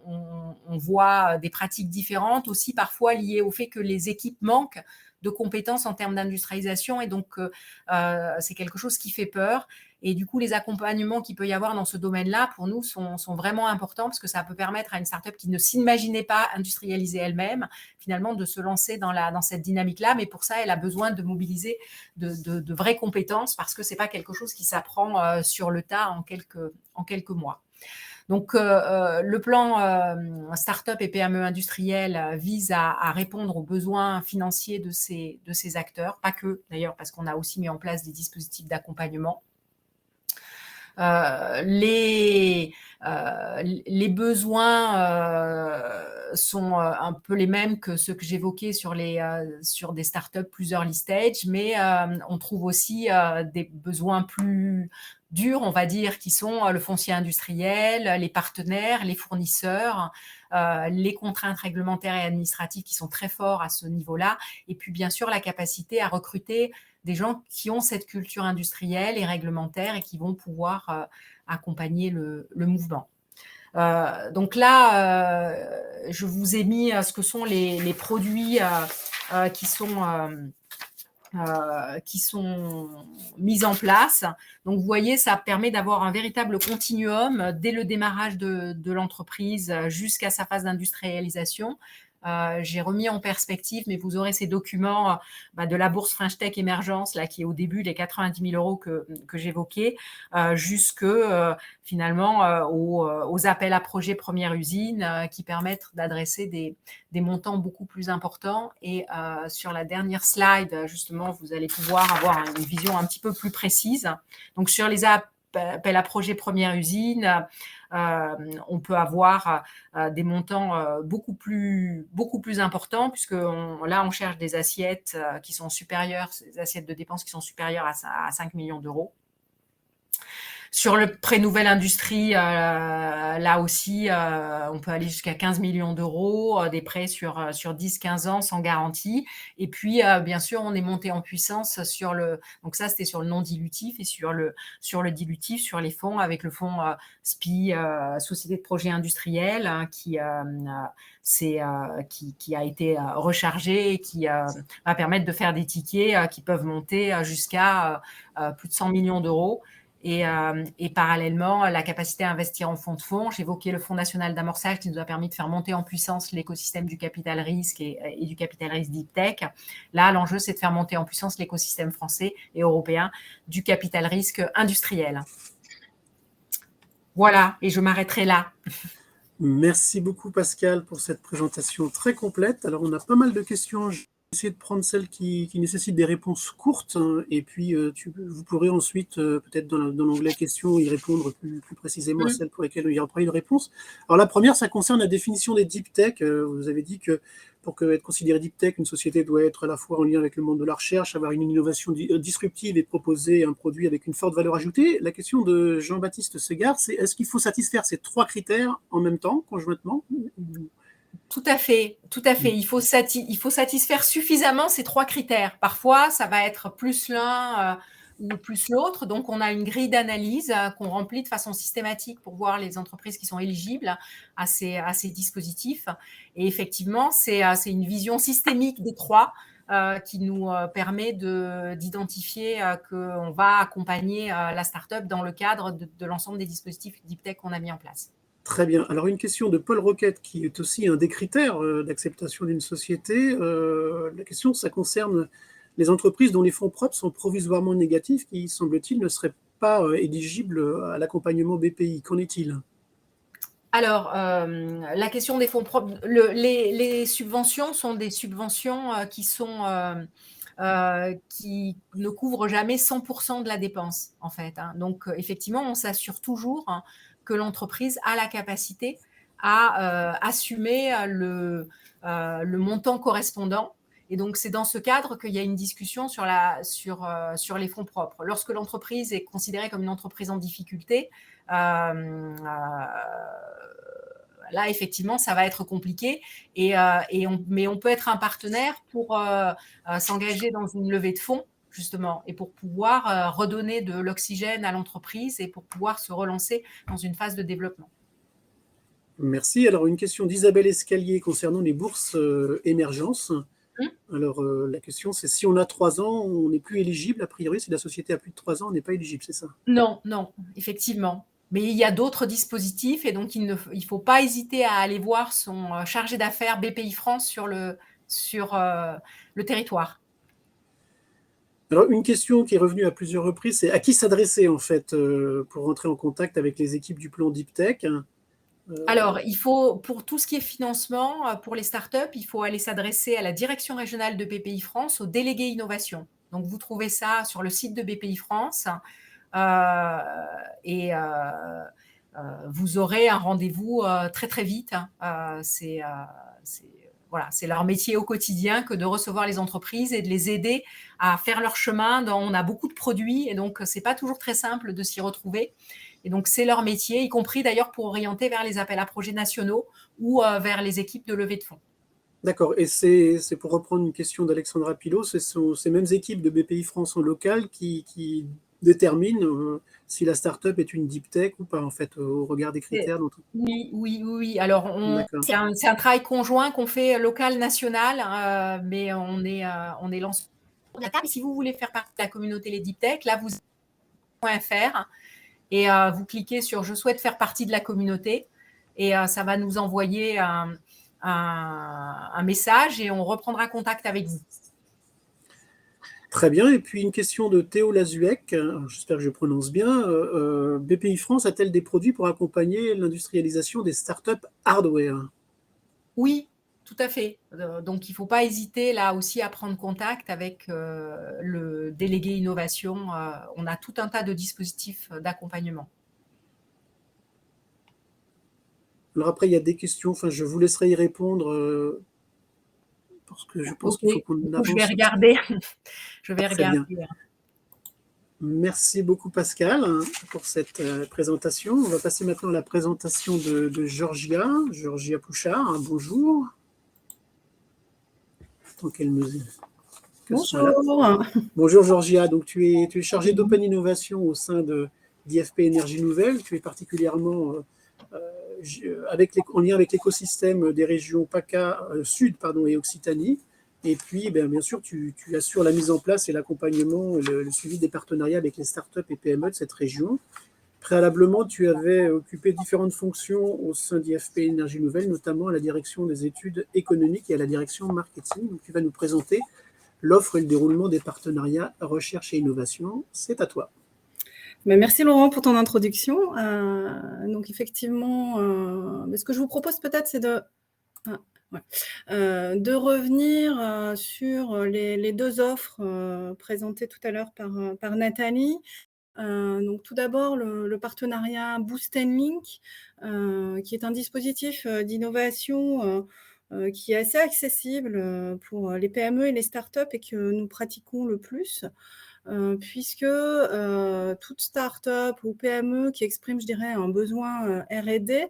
voit des pratiques différentes, aussi parfois liées au fait que les équipes manquent de compétences en termes d'industrialisation, et donc c'est quelque chose qui fait peur. Et du coup, les accompagnements qu'il peut y avoir dans ce domaine-là, pour nous, sont vraiment importants, parce que ça peut permettre à une startup qui ne s'imaginait pas industrialiser elle-même, finalement, de se lancer dans cette dynamique-là. Mais pour ça, elle a besoin de mobiliser de vraies compétences, parce que ce n'est pas quelque chose qui s'apprend sur le tas en quelques mois. Donc, le plan Start-up et PME industrielles vise à répondre aux besoins financiers de ces acteurs, pas que d'ailleurs, parce qu'on a aussi mis en place des dispositifs d'accompagnement. Les besoins sont un peu les mêmes que ceux que j'évoquais sur des startups plus early stage, mais on trouve aussi des besoins plus durs, on va dire, qui sont le foncier industriel, les partenaires, les fournisseurs, les contraintes réglementaires et administratives qui sont très forts à ce niveau-là, et puis bien sûr la capacité à recruter des gens qui ont cette culture industrielle et réglementaire et qui vont pouvoir accompagner le mouvement. Donc là, je vous ai mis ce que sont les produits qui sont mis en place. Donc, vous voyez, ça permet d'avoir un véritable continuum dès le démarrage de l'entreprise jusqu'à sa phase d'industrialisation. J'ai remis en perspective, mais vous aurez ces documents de la bourse French Tech Émergence, là, qui est au début les 90 000 € que j'évoquais, jusque finalement aux appels à projets première usine qui permettent d'adresser des montants beaucoup plus importants. Et sur la dernière slide, justement, vous allez pouvoir avoir une vision un petit peu plus précise. Donc, sur les appels à projets première usine, on peut avoir des montants beaucoup plus importants, puisque là, on cherche des assiettes qui sont supérieures, des assiettes de dépenses qui sont supérieures à 5 millions d'euros. Sur le prêt nouvelle industrie, là aussi, on peut aller jusqu'à 15 millions d'euros, des prêts sur 10-15 ans sans garantie. Et puis, bien sûr, on est monté en puissance donc ça, c'était sur le non dilutif, et sur le dilutif, sur les fonds, avec le fonds SPI, Société de projet industriel, hein, qui a été rechargé et qui va permettre de faire des tickets qui peuvent monter jusqu'à plus de 100 millions d'euros. Et parallèlement, la capacité à investir en fonds de fonds. J'évoquais le Fonds national d'amorçage qui nous a permis de faire monter en puissance l'écosystème du capital risque et du capital risque deep tech. Là, l'enjeu, c'est de faire monter en puissance l'écosystème français et européen du capital risque industriel. Voilà, et je m'arrêterai là. Merci beaucoup Pascal pour cette présentation très complète. Alors on a pas mal de questions. Je vais essayer de prendre celles qui nécessitent des réponses courtes, hein, et puis vous pourrez ensuite peut-être dans l'onglet questions y répondre plus précisément à celles pour lesquelles il n'y aura pas eu de réponse. Alors la première, ça concerne la définition des deep tech. Vous avez dit que pour être considérée deep tech, une société doit être à la fois en lien avec le monde de la recherche, avoir une innovation disruptive et proposer un produit avec une forte valeur ajoutée. La question de Jean-Baptiste Segard, c'est est-ce qu'il faut satisfaire ces trois critères en même temps, conjointement? Tout à fait, tout à fait. Il faut satisfaire suffisamment ces trois critères. Parfois, ça va être plus l'un ou plus l'autre. Donc, on a une grille d'analyse qu'on remplit de façon systématique pour voir les entreprises qui sont éligibles à ces dispositifs. Et effectivement, c'est une vision systémique des trois qui nous permet d'identifier qu'on va accompagner la start-up dans le cadre de l'ensemble des dispositifs Deep Tech qu'on a mis en place. Très bien. Alors, une question de Paul Roquette, qui est aussi un des critères d'acceptation d'une société. La question, ça concerne les entreprises dont les fonds propres sont provisoirement négatifs, qui, semble-t-il, ne seraient pas éligibles à l'accompagnement BPI. Qu'en est-il ? Alors, la question des fonds propres, les subventions sont des subventions qui ne couvrent jamais 100% de la dépense, en fait, hein. Donc, effectivement, on s'assure toujours que l'entreprise a la capacité à assumer le montant correspondant. Et donc, c'est dans ce cadre qu'il y a une discussion sur les fonds propres. Lorsque l'entreprise est considérée comme une entreprise en difficulté, là, effectivement, ça va être compliqué. Mais on peut être un partenaire pour s'engager dans une levée de fonds, justement, et pour pouvoir redonner de l'oxygène à l'entreprise et pour pouvoir se relancer dans une phase de développement. Merci. Alors, une question d'Isabelle Escalier concernant les bourses émergence. Alors, la question, c'est si on a 3 ans, on n'est plus éligible. A priori, si la société a plus de 3 ans, on n'est pas éligible, c'est ça? Non, effectivement. Mais il y a d'autres dispositifs et donc il ne faut pas hésiter à aller voir son chargé d'affaires BPI France sur le territoire. Alors, une question qui est revenue à plusieurs reprises, c'est à qui s'adresser en fait pour rentrer en contact avec les équipes du plan Deep Tech? Alors, il faut, pour tout ce qui est financement, pour les startups, il faut aller s'adresser à la direction régionale de BPI France, au délégué innovation. Donc, vous trouvez ça sur le site de BPI France et vous aurez un rendez-vous très, très vite. Voilà, c'est leur métier au quotidien que de recevoir les entreprises et de les aider à faire leur chemin. On a beaucoup de produits et donc, c'est pas toujours très simple de s'y retrouver. Et donc, c'est leur métier, y compris d'ailleurs pour orienter vers les appels à projets nationaux ou vers les équipes de levée de fonds. D'accord. Et c'est pour reprendre une question d'Alexandra Pilot, ce sont ces mêmes équipes de BPI France en local qui déterminent si la start-up est une deep tech ou pas, en fait, au regard des critères dont... Oui. Alors, c'est un travail conjoint qu'on fait local, national, mais on est l'ensemble de la table. Si vous voulez faire partie de la communauté Les Deep Tech, là, vous .fr et vous cliquez sur « Je souhaite faire partie de la communauté » et ça va nous envoyer un message et on reprendra contact avec vous. Très bien. Et puis une question de Théo Lazuec, j'espère que je prononce bien. BPI France a-t-elle des produits pour accompagner l'industrialisation des startups hardware? Oui, tout à fait. Donc, il ne faut pas hésiter là aussi à prendre contact avec le délégué innovation. On a tout un tas de dispositifs d'accompagnement. Alors après, il y a des questions, enfin, je vous laisserai y répondre parce que je pense qu'il faut qu'on avance. Je vais regarder. Très bien. Merci beaucoup Pascal pour cette présentation. On va passer maintenant à la présentation de Georgia Pouchard. Bonjour. Tant qu'elle nous... Bonjour. Bonjour Georgia, donc tu es chargée d'Open Innovation au sein d'IFP Énergie Nouvelle. Tu es particulièrement en lien avec l'écosystème des régions PACA Sud et Occitanie. Et puis, bien sûr, tu assures la mise en place et l'accompagnement, le suivi des partenariats avec les startups et PME de cette région. Préalablement, tu avais occupé différentes fonctions au sein d'IFP Énergie Nouvelle, notamment à la direction des études économiques et à la direction marketing. Donc, tu vas nous présenter l'offre et le déroulement des partenariats recherche et innovation. C'est à toi. Merci Laurent pour ton introduction. Donc effectivement, ce que je vous propose peut-être, c'est de revenir sur les deux offres présentées tout à l'heure par Nathalie. Donc tout d'abord, le partenariat Boost & Link, qui est un dispositif d'innovation qui est assez accessible pour les PME et les startups et que nous pratiquons le plus. Puisque toute start-up ou PME qui exprime, je dirais, un besoin R&D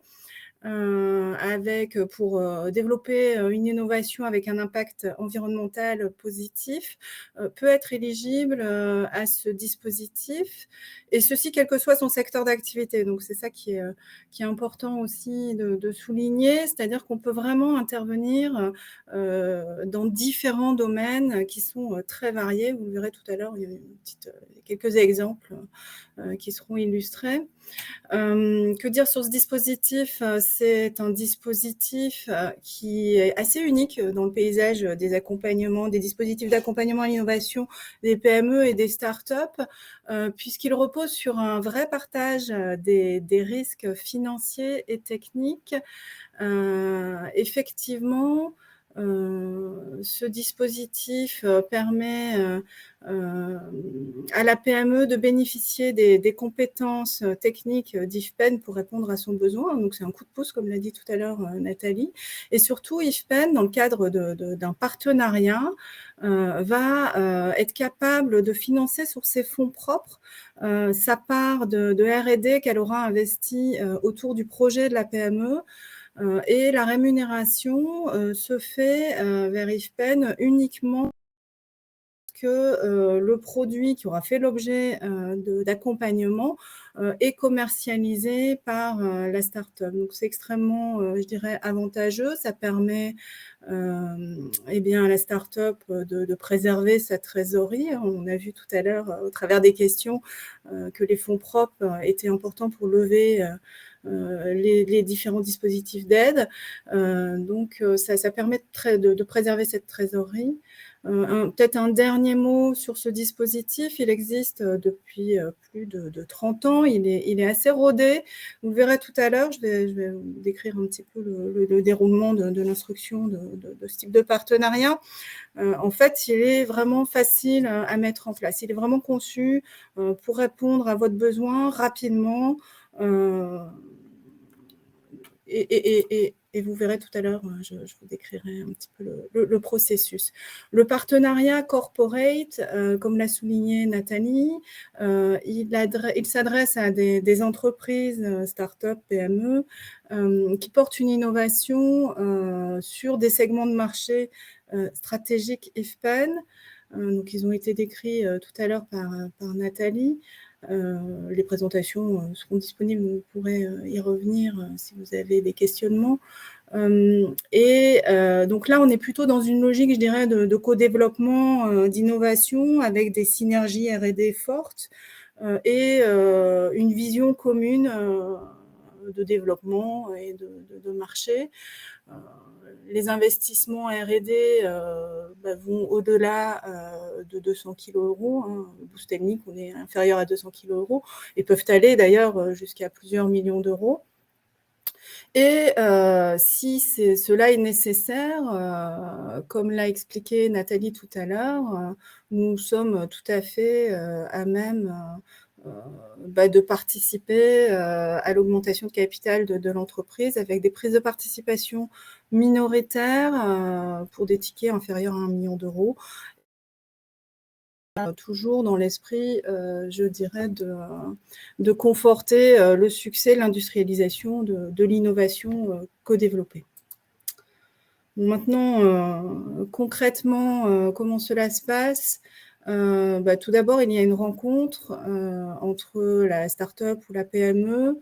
pour développer une innovation avec un impact environnemental positif peut être éligible à ce dispositif, et ceci quel que soit son secteur d'activité. Donc c'est ça qui est important aussi de souligner, c'est-à-dire qu'on peut vraiment intervenir dans différents domaines qui sont très variés. Vous le verrez tout à l'heure, il y a quelques exemples qui seront illustrés. Que dire sur ce dispositif? C'est un dispositif qui est assez unique dans le paysage des accompagnements, des dispositifs d'accompagnement à l'innovation des PME et des startups, puisqu'il repose sur un vrai partage des risques financiers et techniques. Effectivement, ce dispositif permet à la PME de bénéficier des compétences techniques d'IFPEN pour répondre à son besoin. Donc, c'est un coup de pouce, comme l'a dit tout à l'heure Nathalie. Et surtout, IFPEN, dans le cadre d'un partenariat, va être capable de financer sur ses fonds propres sa part de R&D qu'elle aura investi autour du projet de la PME. Et la rémunération se fait vers IFPEN uniquement que le produit qui aura fait l'objet d'accompagnement est commercialisé par la start-up. Donc, c'est extrêmement, je dirais, avantageux. Ça permet à la start-up de préserver sa trésorerie. On a vu tout à l'heure, au travers des questions, que les fonds propres étaient importants pour lever les différents dispositifs d'aide. Donc, ça permet de préserver cette trésorerie. Peut-être un dernier mot sur ce dispositif. Il existe depuis plus de 30 ans. Il est assez rodé. Vous le verrez tout à l'heure. Je vais vous décrire un petit peu le déroulement de l'instruction de ce type de partenariat. En fait, il est vraiment facile à mettre en place. Il est vraiment conçu pour répondre à votre besoin rapidement. Et vous verrez tout à l'heure, je vous décrirai un petit peu le processus. Le partenariat corporate, comme l'a souligné Nathalie, il s'adresse à des entreprises, start-up, PME, qui portent une innovation sur des segments de marché stratégiques IFPEN. Donc, ils ont été décrits tout à l'heure par Nathalie. Les présentations seront disponibles, vous pourrez y revenir si vous avez des questionnements. Donc là, on est plutôt dans une logique, je dirais, de co-développement, d'innovation avec des synergies R&D fortes et une vision commune de développement et de marché. Les investissements R&D vont au-delà de 200 kg €. Le Boostelnik, on est inférieur à 200 kg € et peuvent aller d'ailleurs jusqu'à plusieurs millions d'euros. Et si cela est nécessaire, comme l'a expliqué Nathalie tout à l'heure, nous sommes tout à fait à même de participer à l'augmentation de capital de l'entreprise avec des prises de participation minoritaires pour des tickets inférieurs à 1 million d'euros. Toujours dans l'esprit, je dirais, de conforter le succès, l'industrialisation de l'innovation co-développée. Maintenant, concrètement, comment cela se passe ? Tout d'abord, il y a une rencontre entre la start-up ou la PME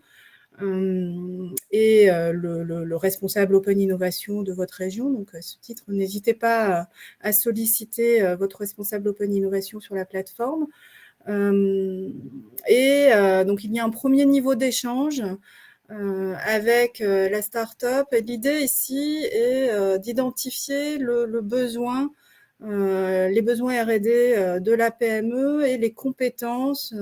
et le responsable Open Innovation de votre région. Donc, à ce titre, n'hésitez pas à solliciter votre responsable Open Innovation sur la plateforme. Donc, il y a un premier niveau d'échange avec la start-up. L'idée ici est d'identifier le besoin, les besoins R&D de la PME et les compétences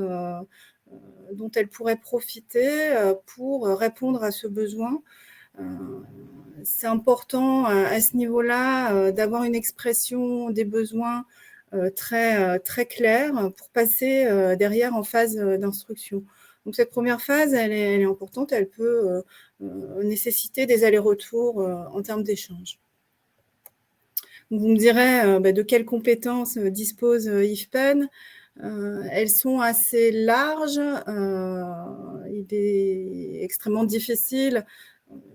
dont elle pourrait profiter pour répondre à ce besoin. C'est important à ce niveau-là d'avoir une expression des besoins très claire pour passer derrière en phase d'instruction. Donc cette première phase, elle est importante, elle peut nécessiter des allers-retours en termes d'échange. Vous me direz de quelles compétences dispose IFPEN. Elles sont assez larges. Il est extrêmement difficile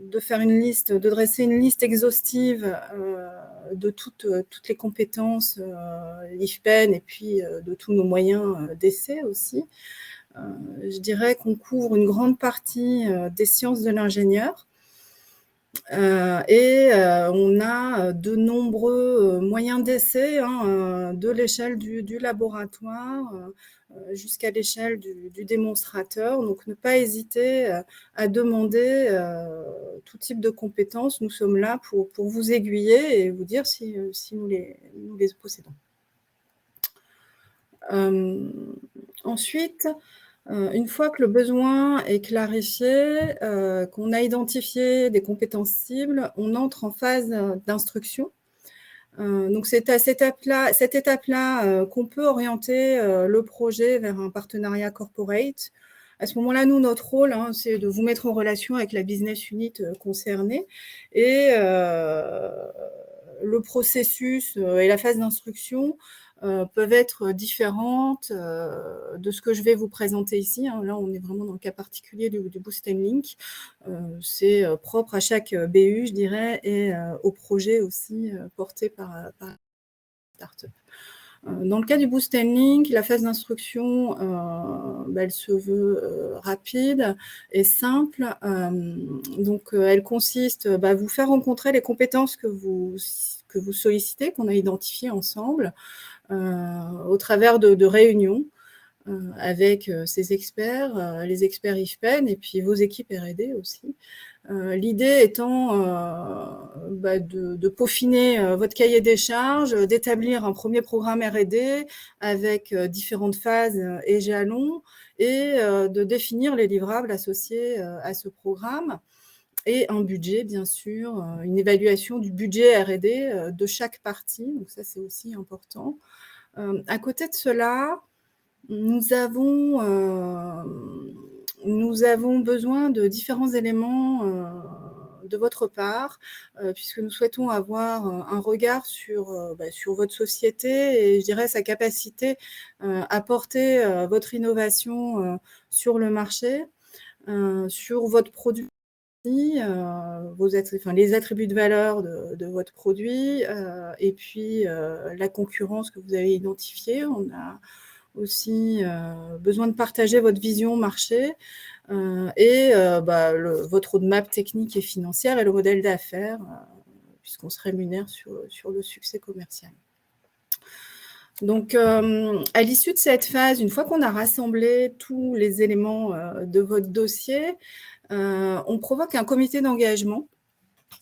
de faire une liste, de dresser une liste exhaustive de toutes les compétences IFPEN et puis de tous nos moyens d'essai aussi. Je dirais qu'on couvre une grande partie des sciences de l'ingénieur. On a de nombreux moyens d'essai, de l'échelle du laboratoire jusqu'à l'échelle du démonstrateur. Donc, ne pas hésiter à demander tout type de compétences. Nous sommes là pour vous aiguiller et vous dire si nous les possédons. Ensuite, une fois que le besoin est clarifié, qu'on a identifié des compétences cibles, on entre en phase d'instruction. Donc, c'est à cette étape-là qu'on peut orienter le projet vers un partenariat corporate. À ce moment-là, nous, notre rôle, c'est de vous mettre en relation avec la business unit concernée. Et le processus et la phase d'instruction peuvent être différentes de ce que je vais vous présenter ici. Là, on est vraiment dans le cas particulier du Boostelnik. C'est propre à chaque BU, je dirais, et au projet aussi porté par la start-up. Dans le cas du Boostelnik, la phase d'instruction, elle se veut rapide et simple. Donc, elle consiste à vous faire rencontrer les compétences que vous sollicitez, qu'on a identifiées ensemble, au travers de réunions avec ces experts, les experts IFPEN et puis vos équipes R&D aussi. L'idée étant de peaufiner votre cahier des charges, d'établir un premier programme R&D avec différentes phases et jalons, et de définir les livrables associés à ce programme, et un budget, bien sûr, une évaluation du budget R&D de chaque partie. Donc ça, c'est aussi important. À côté de cela, nous avons besoin de différents éléments de votre part, puisque nous souhaitons avoir un regard sur votre société et, je dirais, sa capacité à porter votre innovation sur le marché, sur votre produit, les attributs de valeur de votre produit, et puis la concurrence que vous avez identifiée. On a aussi besoin de partager votre vision marché et votre roadmap technique et financière et le modèle d'affaires, puisqu'on se rémunère sur le succès commercial. Donc, à l'issue de cette phase, une fois qu'on a rassemblé tous les éléments de votre dossier, on provoque un comité d'engagement.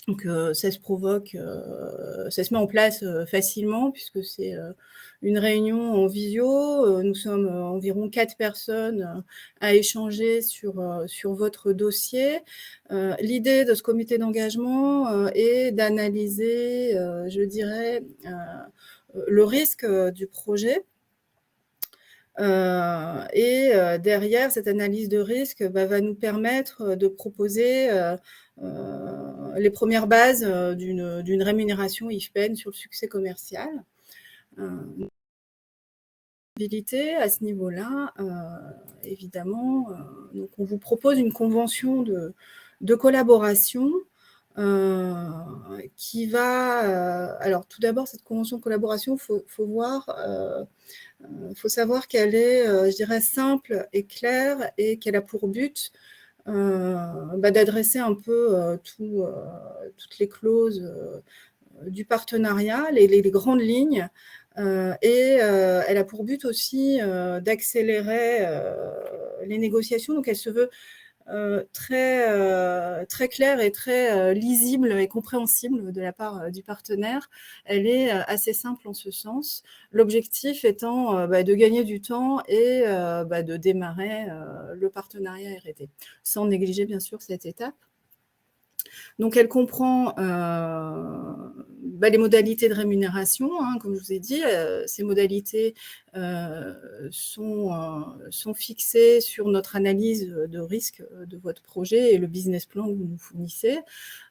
Donc, ça se met en place facilement, puisque c'est une réunion en visio. Nous sommes environ 4 personnes à échanger sur votre dossier. L'idée de ce comité d'engagement est d'analyser, je dirais, le risque du projet. Et derrière, cette analyse de risque va nous permettre de proposer les premières bases d'une rémunération IFPEN sur le succès commercial. À ce niveau-là, évidemment, donc on vous propose une convention de collaboration qui va... alors, tout d'abord, cette convention de collaboration, faut savoir qu'elle est, je dirais, simple et claire, et qu'elle a pour but d'adresser un peu toutes les clauses du partenariat, les grandes lignes, et elle a pour but aussi d'accélérer les négociations. Donc, elle se veut très claire et très lisible et compréhensible de la part du partenaire. Elle est assez simple en ce sens. L'objectif étant de gagner du temps et de démarrer le partenariat R&D, sans négliger bien sûr cette étape. Donc, elle comprend les modalités de rémunération, comme je vous ai dit. Ces modalités sont fixées sur notre analyse de risque de votre projet et le business plan que vous nous fournissez.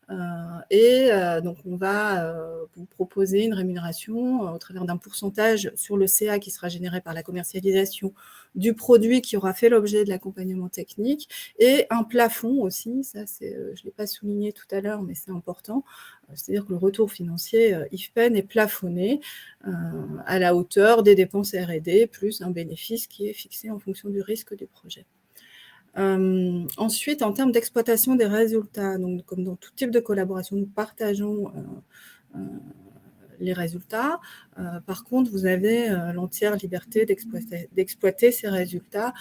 Donc, on va vous proposer une rémunération au travers d'un pourcentage sur le CA qui sera généré par la commercialisation du produit qui aura fait l'objet de l'accompagnement technique, et un plafond aussi. Ça, je ne l'ai pas souligné tout à l'heure, mais c'est important. C'est-à-dire que le retour financier IFPEN est plafonné à la hauteur des dépenses R&D plus un bénéfice qui est fixé en fonction du risque du projet. Ensuite, en termes d'exploitation des résultats, donc comme dans tout type de collaboration, nous partageons les résultats. Par contre, vous avez l'entière liberté d'exploiter ces résultats,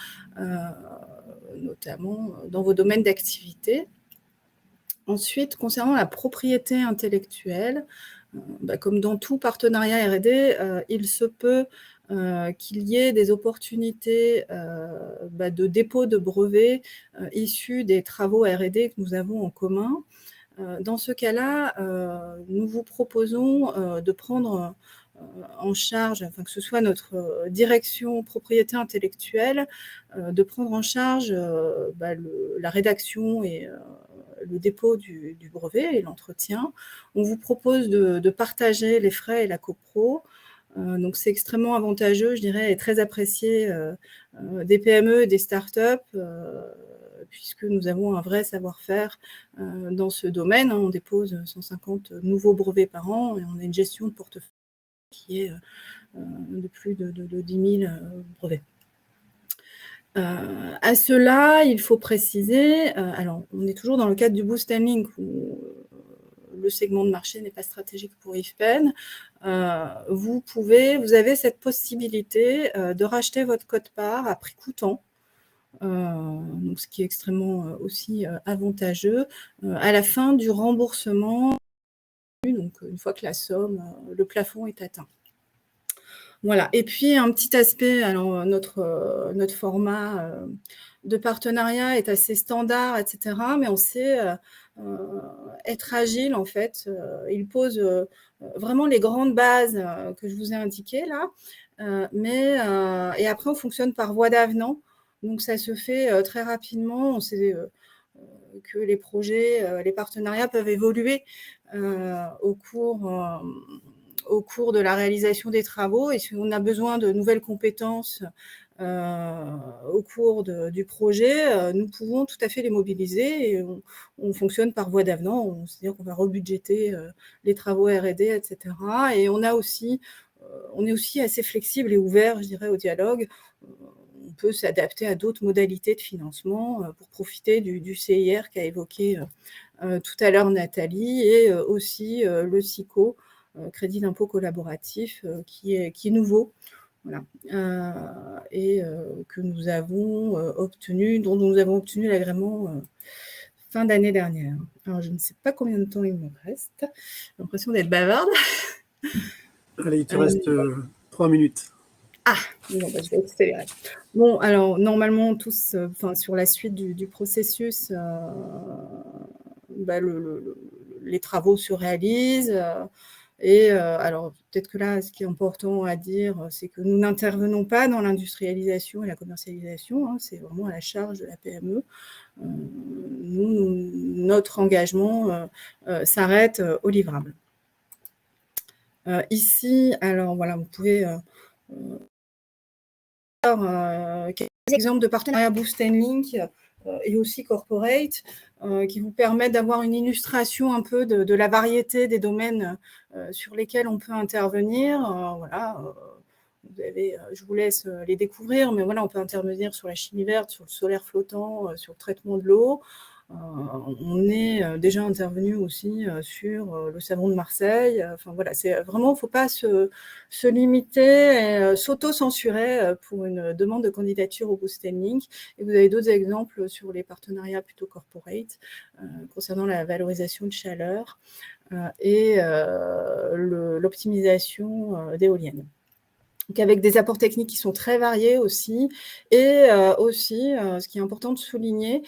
notamment dans vos domaines d'activité. Ensuite, concernant la propriété intellectuelle, comme dans tout partenariat R&D, il se peut qu'il y ait des opportunités de dépôt de brevets issus des travaux R&D que nous avons en commun. Dans ce cas-là, nous vous proposons de prendre en charge, que ce soit notre direction propriété intellectuelle, de prendre en charge la rédaction et le dépôt du brevet et l'entretien. On vous propose de partager les frais et la copro. Donc, c'est extrêmement avantageux, je dirais, et très apprécié des PME et des startups, puisque nous avons un vrai savoir-faire dans ce domaine. On dépose 150 nouveaux brevets par an et on a une gestion de portefeuille qui est de plus de 10 000 brevets. À cela, il faut préciser, alors on est toujours dans le cadre du Boost and Link où le segment de marché n'est pas stratégique pour IFPEN. Vous avez cette possibilité de racheter votre quote-part à prix coûtant, donc ce qui est extrêmement aussi avantageux, à la fin du remboursement une fois que la somme, le plafond est atteint. Voilà. Et puis un petit aspect, alors notre format de partenariat est assez standard, etc. Mais on sait être agile en fait. Il pose vraiment les grandes bases que je vous ai indiquées là. Et après on fonctionne par voie d'avenant. Donc ça se fait très rapidement. On sait que les projets, les partenariats peuvent évoluer au cours de la réalisation des travaux. Et si on a besoin de nouvelles compétences au cours du projet, nous pouvons tout à fait les mobiliser et on fonctionne par voie d'avenant, c'est-à-dire qu'on va rebudgéter les travaux R&D, etc. Et on est aussi assez flexible et ouvert, je dirais, au dialogue. On peut s'adapter à d'autres modalités de financement pour profiter du CIR qu'a évoqué tout à l'heure Nathalie, et aussi le SICO, crédit d'impôt collaboratif, qui est nouveau. Voilà. Et que nous avons obtenu, dont nous avons obtenu l'agrément fin d'année dernière. Alors, je ne sais pas combien de temps il me reste. J'ai l'impression d'être bavarde. Allez, il te reste 3 minutes. Ah, bon, je vais accélérer. Bon, alors, normalement, tous, sur la suite du processus, les travaux se réalisent. Alors, peut-être que là, ce qui est important à dire, c'est que nous n'intervenons pas dans l'industrialisation et la commercialisation. Hein, c'est vraiment à la charge de la PME. Notre engagement s'arrête au livrable. Ici, alors voilà, vous pouvez quelques exemples de partenariats Boost & Link et aussi Corporate qui vous permettent d'avoir une illustration un peu de la variété des domaines sur lesquels on peut intervenir. Voilà, je vous laisse les découvrir, mais voilà, on peut intervenir sur la chimie verte, sur le solaire flottant, sur le traitement de l'eau. On est déjà intervenu aussi sur le savon de Marseille. Enfin voilà, c'est vraiment, il ne faut pas se limiter et s'auto-censurer pour une demande de candidature au Boost & Link. Et vous avez d'autres exemples sur les partenariats plutôt corporate concernant la valorisation de chaleur et l'optimisation d'éoliennes. Donc avec des apports techniques qui sont très variés aussi. Et aussi, ce qui est important de souligner,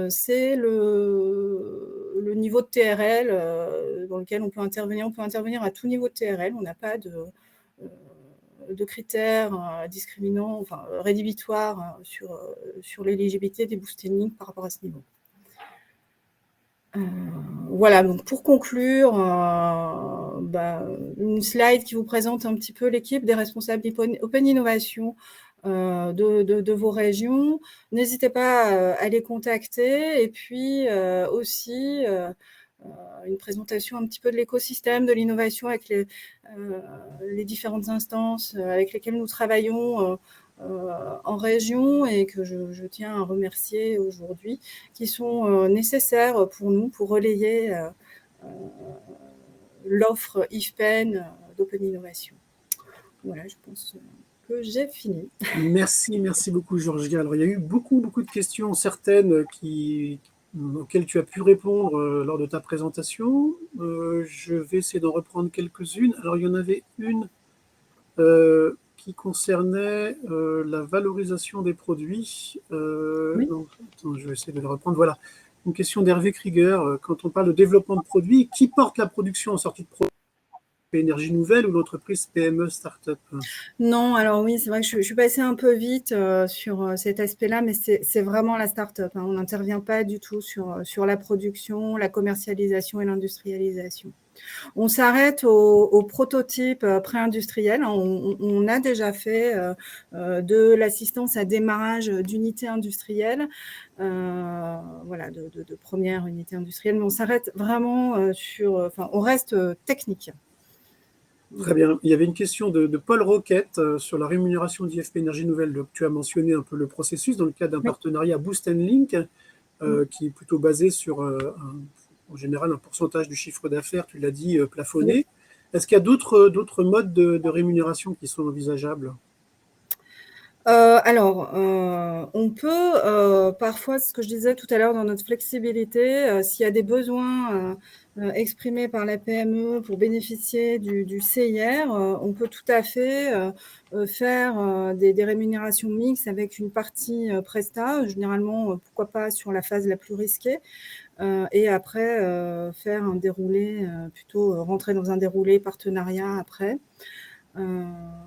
c'est le niveau de TRL dans lequel on peut intervenir. On peut intervenir à tout niveau de TRL. On n'a pas de critères discriminants, enfin rédhibitoires sur l'éligibilité des Boost & Link par rapport à ce niveau. Voilà, donc pour conclure, une slide qui vous présente un petit peu l'équipe des responsables Open Innovation de vos régions. N'hésitez pas à les contacter. Et puis aussi une présentation un petit peu de l'écosystème de l'innovation avec les différentes instances avec lesquelles nous travaillons en région et que je tiens à remercier aujourd'hui, qui sont nécessaires pour nous, pour relayer l'offre IFPEN d'Open Innovation. Voilà, je pense que j'ai fini. Merci beaucoup, Georgia. Alors, il y a eu beaucoup de questions, certaines auxquelles tu as pu répondre lors de ta présentation. Je vais essayer d'en reprendre quelques-unes. Alors, il y en avait une qui concernait la valorisation des produits. Oui. Non, attends, je vais essayer de le reprendre. Voilà, une question d'Hervé Krieger. Quand on parle de développement de produits, qui porte la production en sortie de produit? Énergie Nouvelle ou l'entreprise PME Startup? Non, alors oui, c'est vrai que je suis passée un peu vite sur cet aspect-là, mais c'est vraiment la start-up. Hein. On n'intervient pas du tout sur la production, la commercialisation et l'industrialisation. On s'arrête au prototype pré-industriel. On a déjà fait de l'assistance à démarrage d'unités industrielles, voilà, de première unité industrielle, mais on s'arrête vraiment on reste technique. Très bien. Il y avait une question de Paul Roquette sur la rémunération d'IFP Énergie Nouvelle. Donc, tu as mentionné un peu le processus dans le cadre d'un partenariat Boost & Link qui est plutôt basé sur, en général, un pourcentage du chiffre d'affaires, tu l'as dit, plafonné. Oui. Est-ce qu'il y a d'autres modes de rémunération qui sont envisageables? On peut parfois, ce que je disais tout à l'heure dans notre flexibilité, s'il y a des besoins exprimé par la PME pour bénéficier du CIR, on peut tout à fait faire des rémunérations mixtes avec une partie Presta, généralement, pourquoi pas sur la phase la plus risquée, et après faire un déroulé, plutôt rentrer dans un déroulé partenariat après.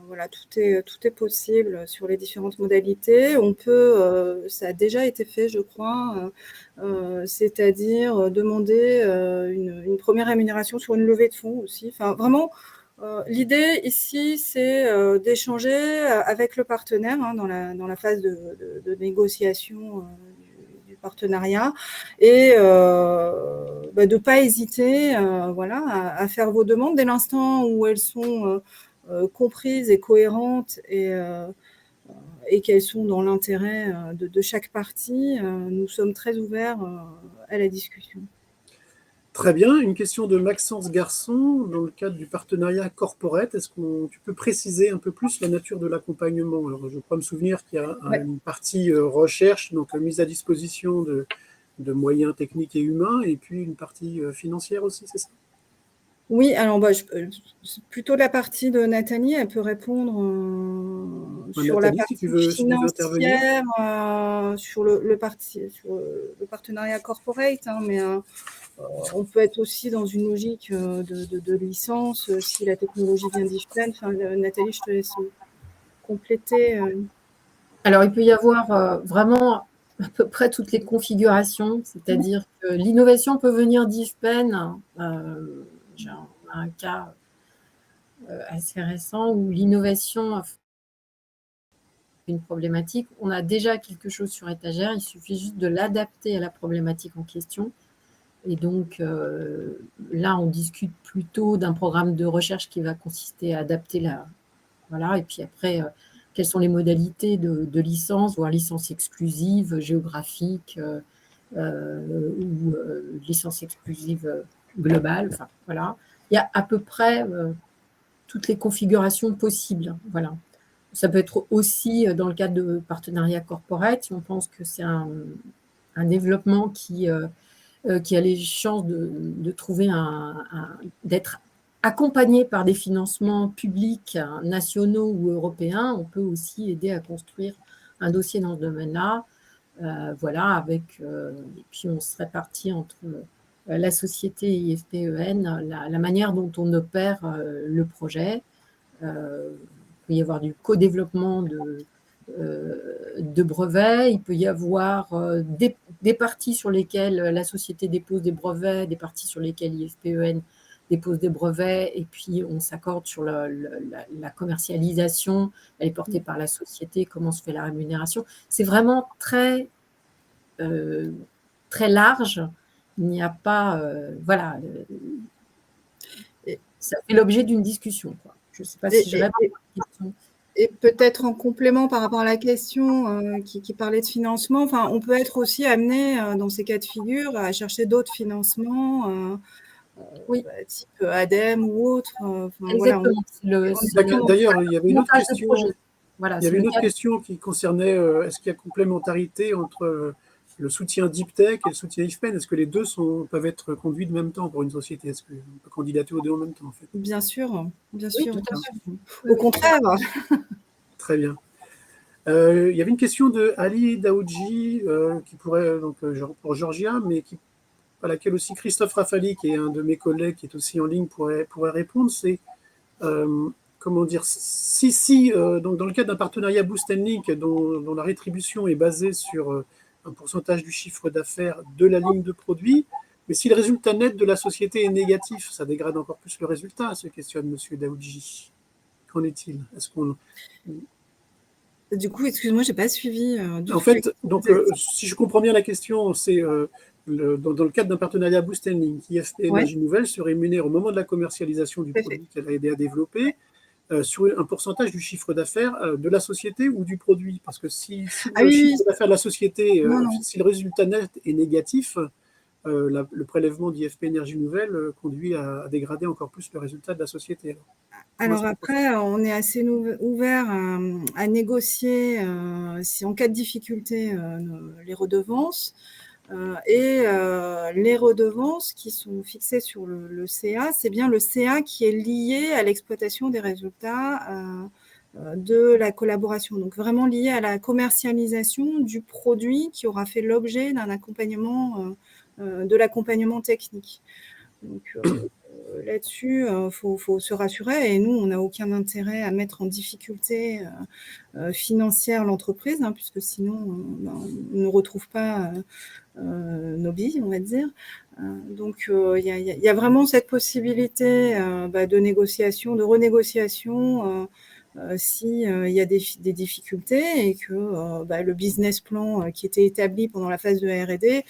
Voilà, tout est possible sur les différentes modalités. On peut, ça a déjà été fait, je crois, c'est-à-dire demander une première rémunération sur une levée de fonds aussi. Enfin, vraiment, l'idée ici, c'est d'échanger avec le partenaire dans la phase de négociation du partenariat et de ne pas hésiter voilà, à faire vos demandes dès l'instant où elles sont comprises et cohérentes et qu'elles sont dans l'intérêt de chaque partie. Nous sommes très ouverts à la discussion. Très bien. Une question de Maxence Garçon dans le cadre du partenariat corporate. Est-ce que tu peux préciser un peu plus la nature de l'accompagnement? Alors, je crois me souvenir qu'il y a une partie recherche, donc mise à disposition de moyens techniques et humains, et puis une partie financière aussi, c'est ça? Oui, alors c'est plutôt la partie de Nathalie, elle peut répondre sur Nathalie, la partie si tu veux intervenir. financière, sur le partenariat corporate, mais on peut être aussi dans une logique de licence si la technologie vient d'IFPEN. Enfin, Nathalie, je te laisse compléter. Alors, il peut y avoir vraiment à peu près toutes les configurations, c'est-à-dire que l'innovation peut venir d'IFPEN. J'ai un cas assez récent où l'innovation a une problématique. On a déjà quelque chose sur étagère, il suffit juste de l'adapter à la problématique en question. Et donc, là, on discute plutôt d'un programme de recherche qui va consister à adapter la... Voilà, et puis après, quelles sont les modalités de licence, voire licence exclusive, géographique, ou licence exclusive globale. Enfin, voilà. Il y a à peu près toutes les configurations possibles. Voilà. Ça peut être aussi dans le cadre de partenariats corporate, si on pense que c'est un développement qui a les chances de trouver d'être accompagné par des financements publics nationaux ou européens, on peut aussi aider à construire un dossier dans ce domaine-là. Voilà, et puis on se répartit entre la société IFPEN, la manière dont on opère le projet. Il peut y avoir du co-développement de brevets, il peut y avoir des parties sur lesquelles la société dépose des brevets, des parties sur lesquelles IFPEN dépose des brevets, et puis on s'accorde sur la commercialisation, elle est portée par la société, comment se fait la rémunération. C'est vraiment très, très large. Il n'y a pas... voilà. Ça fait l'objet d'une discussion, quoi. Je ne sais pas si je réponds à la question. Et peut-être en complément par rapport à la question qui parlait de financement, enfin, on peut être aussi amené dans ces cas de figure à chercher d'autres financements, oui. type ADEME ou autre. Exactement. Voilà, d'ailleurs, il y avait une autre question. Voilà, il y avait une autre question qui concernait est-ce qu'il y a complémentarité entre le soutien Deep Tech et le soutien IFPEN? Est-ce que les deux peuvent être conduits de même temps pour une société? Est-ce qu'on peut candidater aux deux en même temps, en fait? Bien sûr, bien oui, sûr. Tout à fait. Au contraire. Très bien. Il y avait une question de Ali Daoudji qui pourrait, donc, pour Georgia, mais à laquelle aussi Christophe Rafali, qui est un de mes collègues qui est aussi en ligne, pourrait répondre. C'est comment dire, donc dans le cadre d'un partenariat Boost & Link dont la rétribution est basée sur un pourcentage du chiffre d'affaires de la ligne de produit, mais si le résultat net de la société est négatif, ça dégrade encore plus le résultat, se questionne M. Daoudji. Qu'en est-il? Du coup, excuse-moi, je n'ai pas suivi. En fait, donc, si je comprends bien la question, c'est dans le cadre d'un partenariat Boost & Link, IFP Énergie Nouvelle se rémunère au moment de la commercialisation du produit qu'elle a aidé à développer sur un pourcentage du chiffre d'affaires de la société ou du produit. Parce que si le chiffre d'affaires de la société, si le résultat net est négatif, le prélèvement d'IFP Énergie Nouvelle conduit à dégrader encore plus le résultat de la société. Alors après, on est assez ouvert à négocier, si en cas de difficulté, les redevances. Les redevances qui sont fixées sur le CA, c'est bien le CA qui est lié à l'exploitation des résultats de la collaboration, donc vraiment lié à la commercialisation du produit qui aura fait l'objet d'un accompagnement, de l'accompagnement technique. Donc là-dessus, faut se rassurer, et nous, on n'a aucun intérêt à mettre en difficulté financière l'entreprise, puisque sinon, on ne retrouve pas nos billes, on va dire. Donc, il y a vraiment cette possibilité de négociation, de renégociation si il y a des difficultés et que le business plan qui était établi pendant la phase de R&D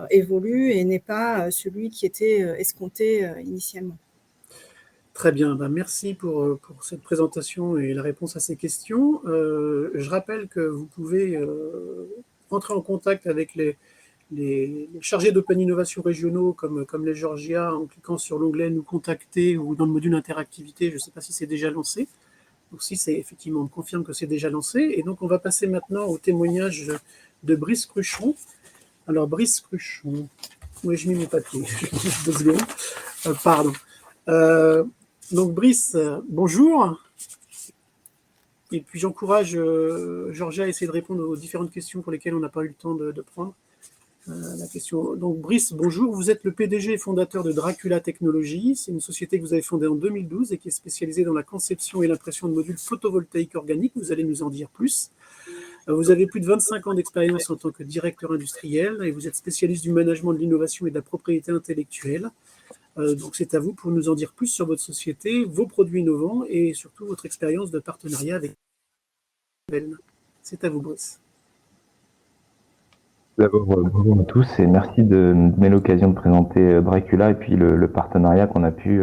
évolue et n'est pas celui qui était escompté initialement. Très bien, merci pour cette présentation et la réponse à ces questions. Je rappelle que vous pouvez rentrer en contact avec les chargés d'Open Innovation régionaux comme les Georgia en cliquant sur l'onglet « Nous contacter » ou dans le module interactivité. Je ne sais pas si c'est déjà lancé. Donc si c'est effectivement, on me confirme que c'est déjà lancé. Et donc on va passer maintenant au témoignage de Brice Cruchon. Alors Brice Cruchon, oui, je mets mon papier, 2 secondes, pardon. Donc Brice, bonjour. Et puis j'encourage Georgia à essayer de répondre aux différentes questions pour lesquelles on n'a pas eu le temps de prendre la question. Donc Brice, bonjour, vous êtes le PDG et fondateur de Dracula Technologies. C'est une société que vous avez fondée en 2012 et qui est spécialisée dans la conception et l'impression de modules photovoltaïques organiques. Vous allez nous en dire plus. Vous avez plus de 25 ans d'expérience en tant que directeur industriel et vous êtes spécialiste du management de l'innovation et de la propriété intellectuelle. Donc c'est à vous pour nous en dire plus sur votre société, vos produits innovants et surtout votre expérience de partenariat avec Bell. C'est à vous, Brice. D'abord, bonjour à tous et merci de me donner l'occasion de présenter Dracula et puis le partenariat qu'on a pu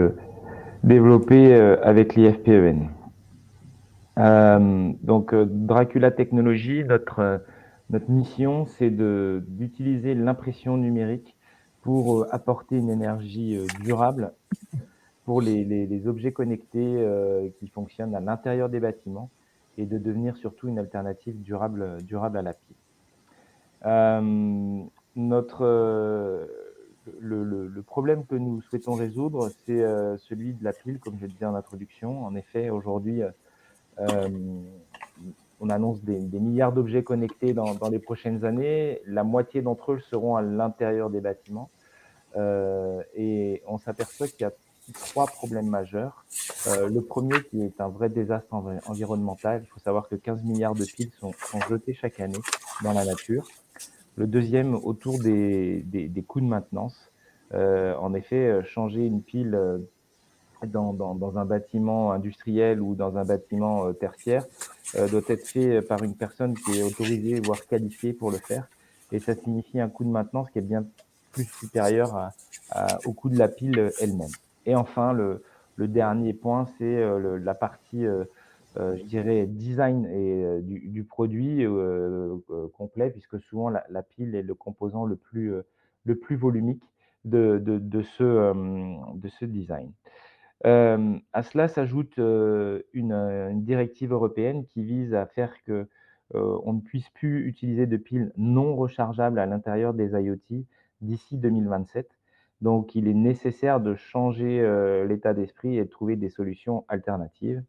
développer avec l'IFPEN. Donc Dracula Technologies, notre mission, c'est d'utiliser l'impression numérique pour apporter une énergie durable pour les objets connectés qui fonctionnent à l'intérieur des bâtiments et de devenir surtout une alternative durable à la pile. Le problème que nous souhaitons résoudre, c'est celui de la pile, comme je le disais en introduction. En effet, aujourd'hui, on annonce des milliards d'objets connectés dans les prochaines années. La moitié d'entre eux seront à l'intérieur des bâtiments. Et on s'aperçoit qu'il y a 3 problèmes majeurs. Le premier, qui est un vrai désastre environnemental. Il faut savoir que 15 milliards de piles sont jetées chaque année dans la nature. Le deuxième, autour des coûts de maintenance. En effet, changer une pile dans un bâtiment industriel ou dans un bâtiment tertiaire doit être fait par une personne qui est autorisée, voire qualifiée pour le faire. Et ça signifie un coût de maintenance qui est bien plus supérieur au coût de la pile elle-même. Et enfin, le dernier point, c'est la partie je dirais design et du produit complet, puisque souvent la pile est le composant le plus volumique de ce design. À cela s'ajoute une directive européenne qui vise à faire que on ne puisse plus utiliser de piles non rechargeables à l'intérieur des IoT d'ici 2027. Donc, il est nécessaire de changer l'état d'esprit et de trouver des solutions alternatives.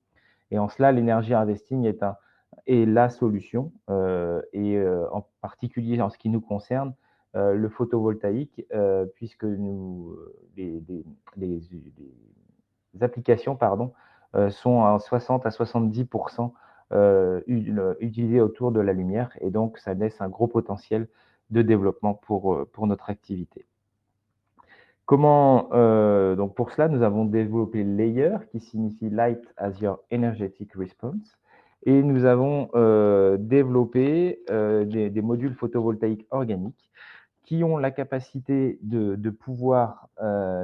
Et en cela, l'énergy harvesting est la solution, en particulier en ce qui nous concerne, le photovoltaïque, puisque les applications sont à 60 à 70% utilisées autour de la lumière, et donc ça laisse un gros potentiel de développement pour notre activité. Donc pour cela, nous avons développé Layer, qui signifie Light as Your Energetic Response, et nous avons développé des modules photovoltaïques organiques qui ont la capacité de pouvoir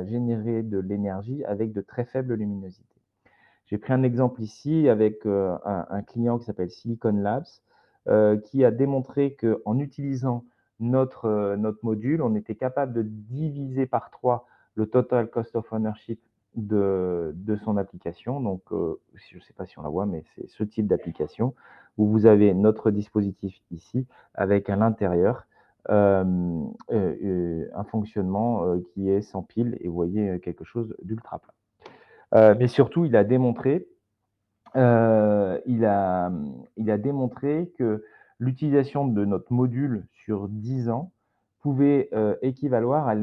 générer de l'énergie avec de très faibles luminosités. J'ai pris un exemple ici avec un client qui s'appelle Silicon Labs, qui a démontré qu'en utilisant notre module, on était capable de diviser par 3 le total cost of ownership de son application. Donc, je ne sais pas si on la voit, mais c'est ce type d'application où vous avez notre dispositif ici avec à l'intérieur un fonctionnement qui est sans pile et vous voyez quelque chose d'ultra plat. Mais surtout, il a démontré que l'utilisation de notre module sur 10 ans pouvait équivaloir à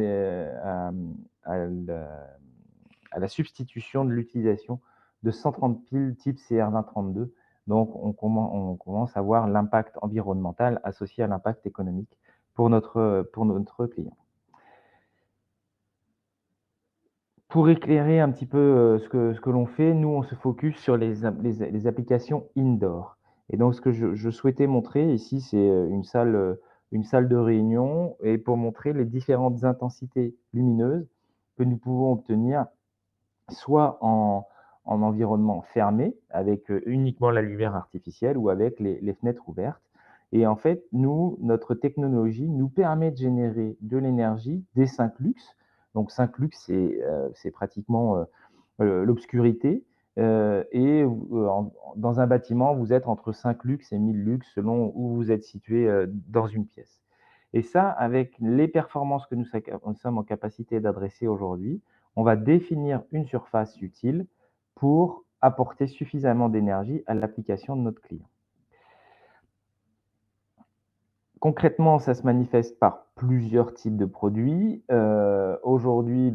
la substitution de l'utilisation de 130 piles type CR2032. Donc, on commence à voir l'impact environnemental associé à l'impact économique pour notre client. Pour éclairer un petit peu ce que l'on fait, nous, on se focus sur les applications indoor. Et donc, ce que je souhaitais montrer ici, c'est une salle de réunion et pour montrer les différentes intensités lumineuses que nous pouvons obtenir soit en environnement fermé, avec uniquement la lumière artificielle ou avec les fenêtres ouvertes. Et en fait, notre technologie nous permet de générer de l'énergie des 5 lux. Donc 5 lux, c'est pratiquement l'obscurité. Et dans un bâtiment, vous êtes entre 5 lux et 1000 lux selon où vous êtes situé dans une pièce. Et ça, avec les performances que nous sommes en capacité d'adresser aujourd'hui, on va définir une surface utile pour apporter suffisamment d'énergie à l'application de notre client. Concrètement, ça se manifeste par plusieurs types de produits. Aujourd'hui,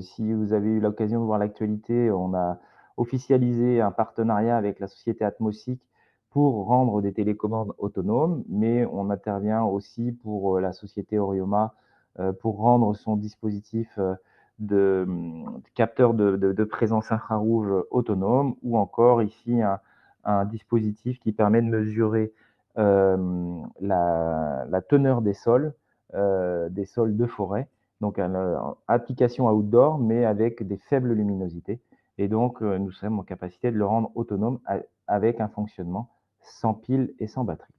si vous avez eu l'occasion de voir l'actualité, on a officialisé un partenariat avec la société Atmosic pour rendre des télécommandes autonomes, mais on intervient aussi pour la société Orioma pour rendre son dispositif de capteur de présence infrarouge autonome, ou encore ici un dispositif qui permet de mesurer la teneur des sols de forêt, donc application outdoor, mais avec des faibles luminosités. Et donc, nous sommes en capacité de le rendre autonome avec un fonctionnement sans pile et sans batterie.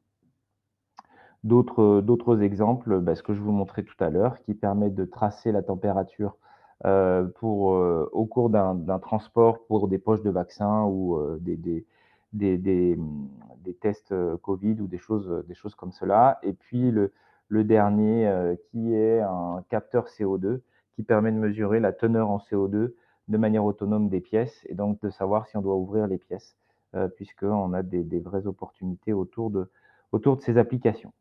D'autres exemples, ce que je vous montrais tout à l'heure, qui permet de tracer la température au cours d'un transport pour des poches de vaccins ou des tests Covid ou des choses comme cela. Et puis le dernier qui est un capteur CO2 qui permet de mesurer la teneur en CO2 de manière autonome des pièces et donc de savoir si on doit ouvrir les pièces puisqu'on a des vraies opportunités autour de ces applications.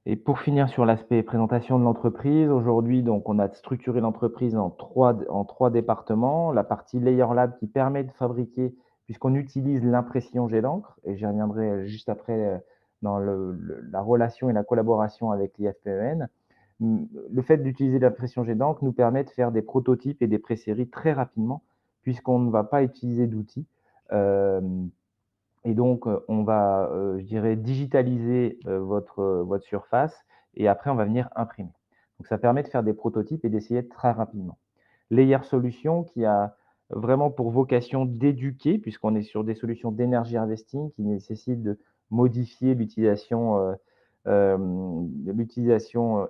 Et pour finir sur l'aspect présentation de l'entreprise, aujourd'hui, donc, on a structuré l'entreprise en trois départements. La partie Layer Lab qui permet de fabriquer, puisqu'on utilise l'impression jet d'encre, et j'y reviendrai juste après dans la relation et la collaboration avec l'IFPEN. Le fait d'utiliser l'impression jet d'encre nous permet de faire des prototypes et des pré-séries très rapidement, puisqu'on ne va pas utiliser d'outils. Et donc, on va, je dirais, digitaliser votre surface et après, on va venir imprimer. Donc, ça permet de faire des prototypes et d'essayer très rapidement. Layer Solutions qui a vraiment pour vocation d'éduquer, puisqu'on est sur des solutions d'énergie investing qui nécessitent de modifier l'utilisation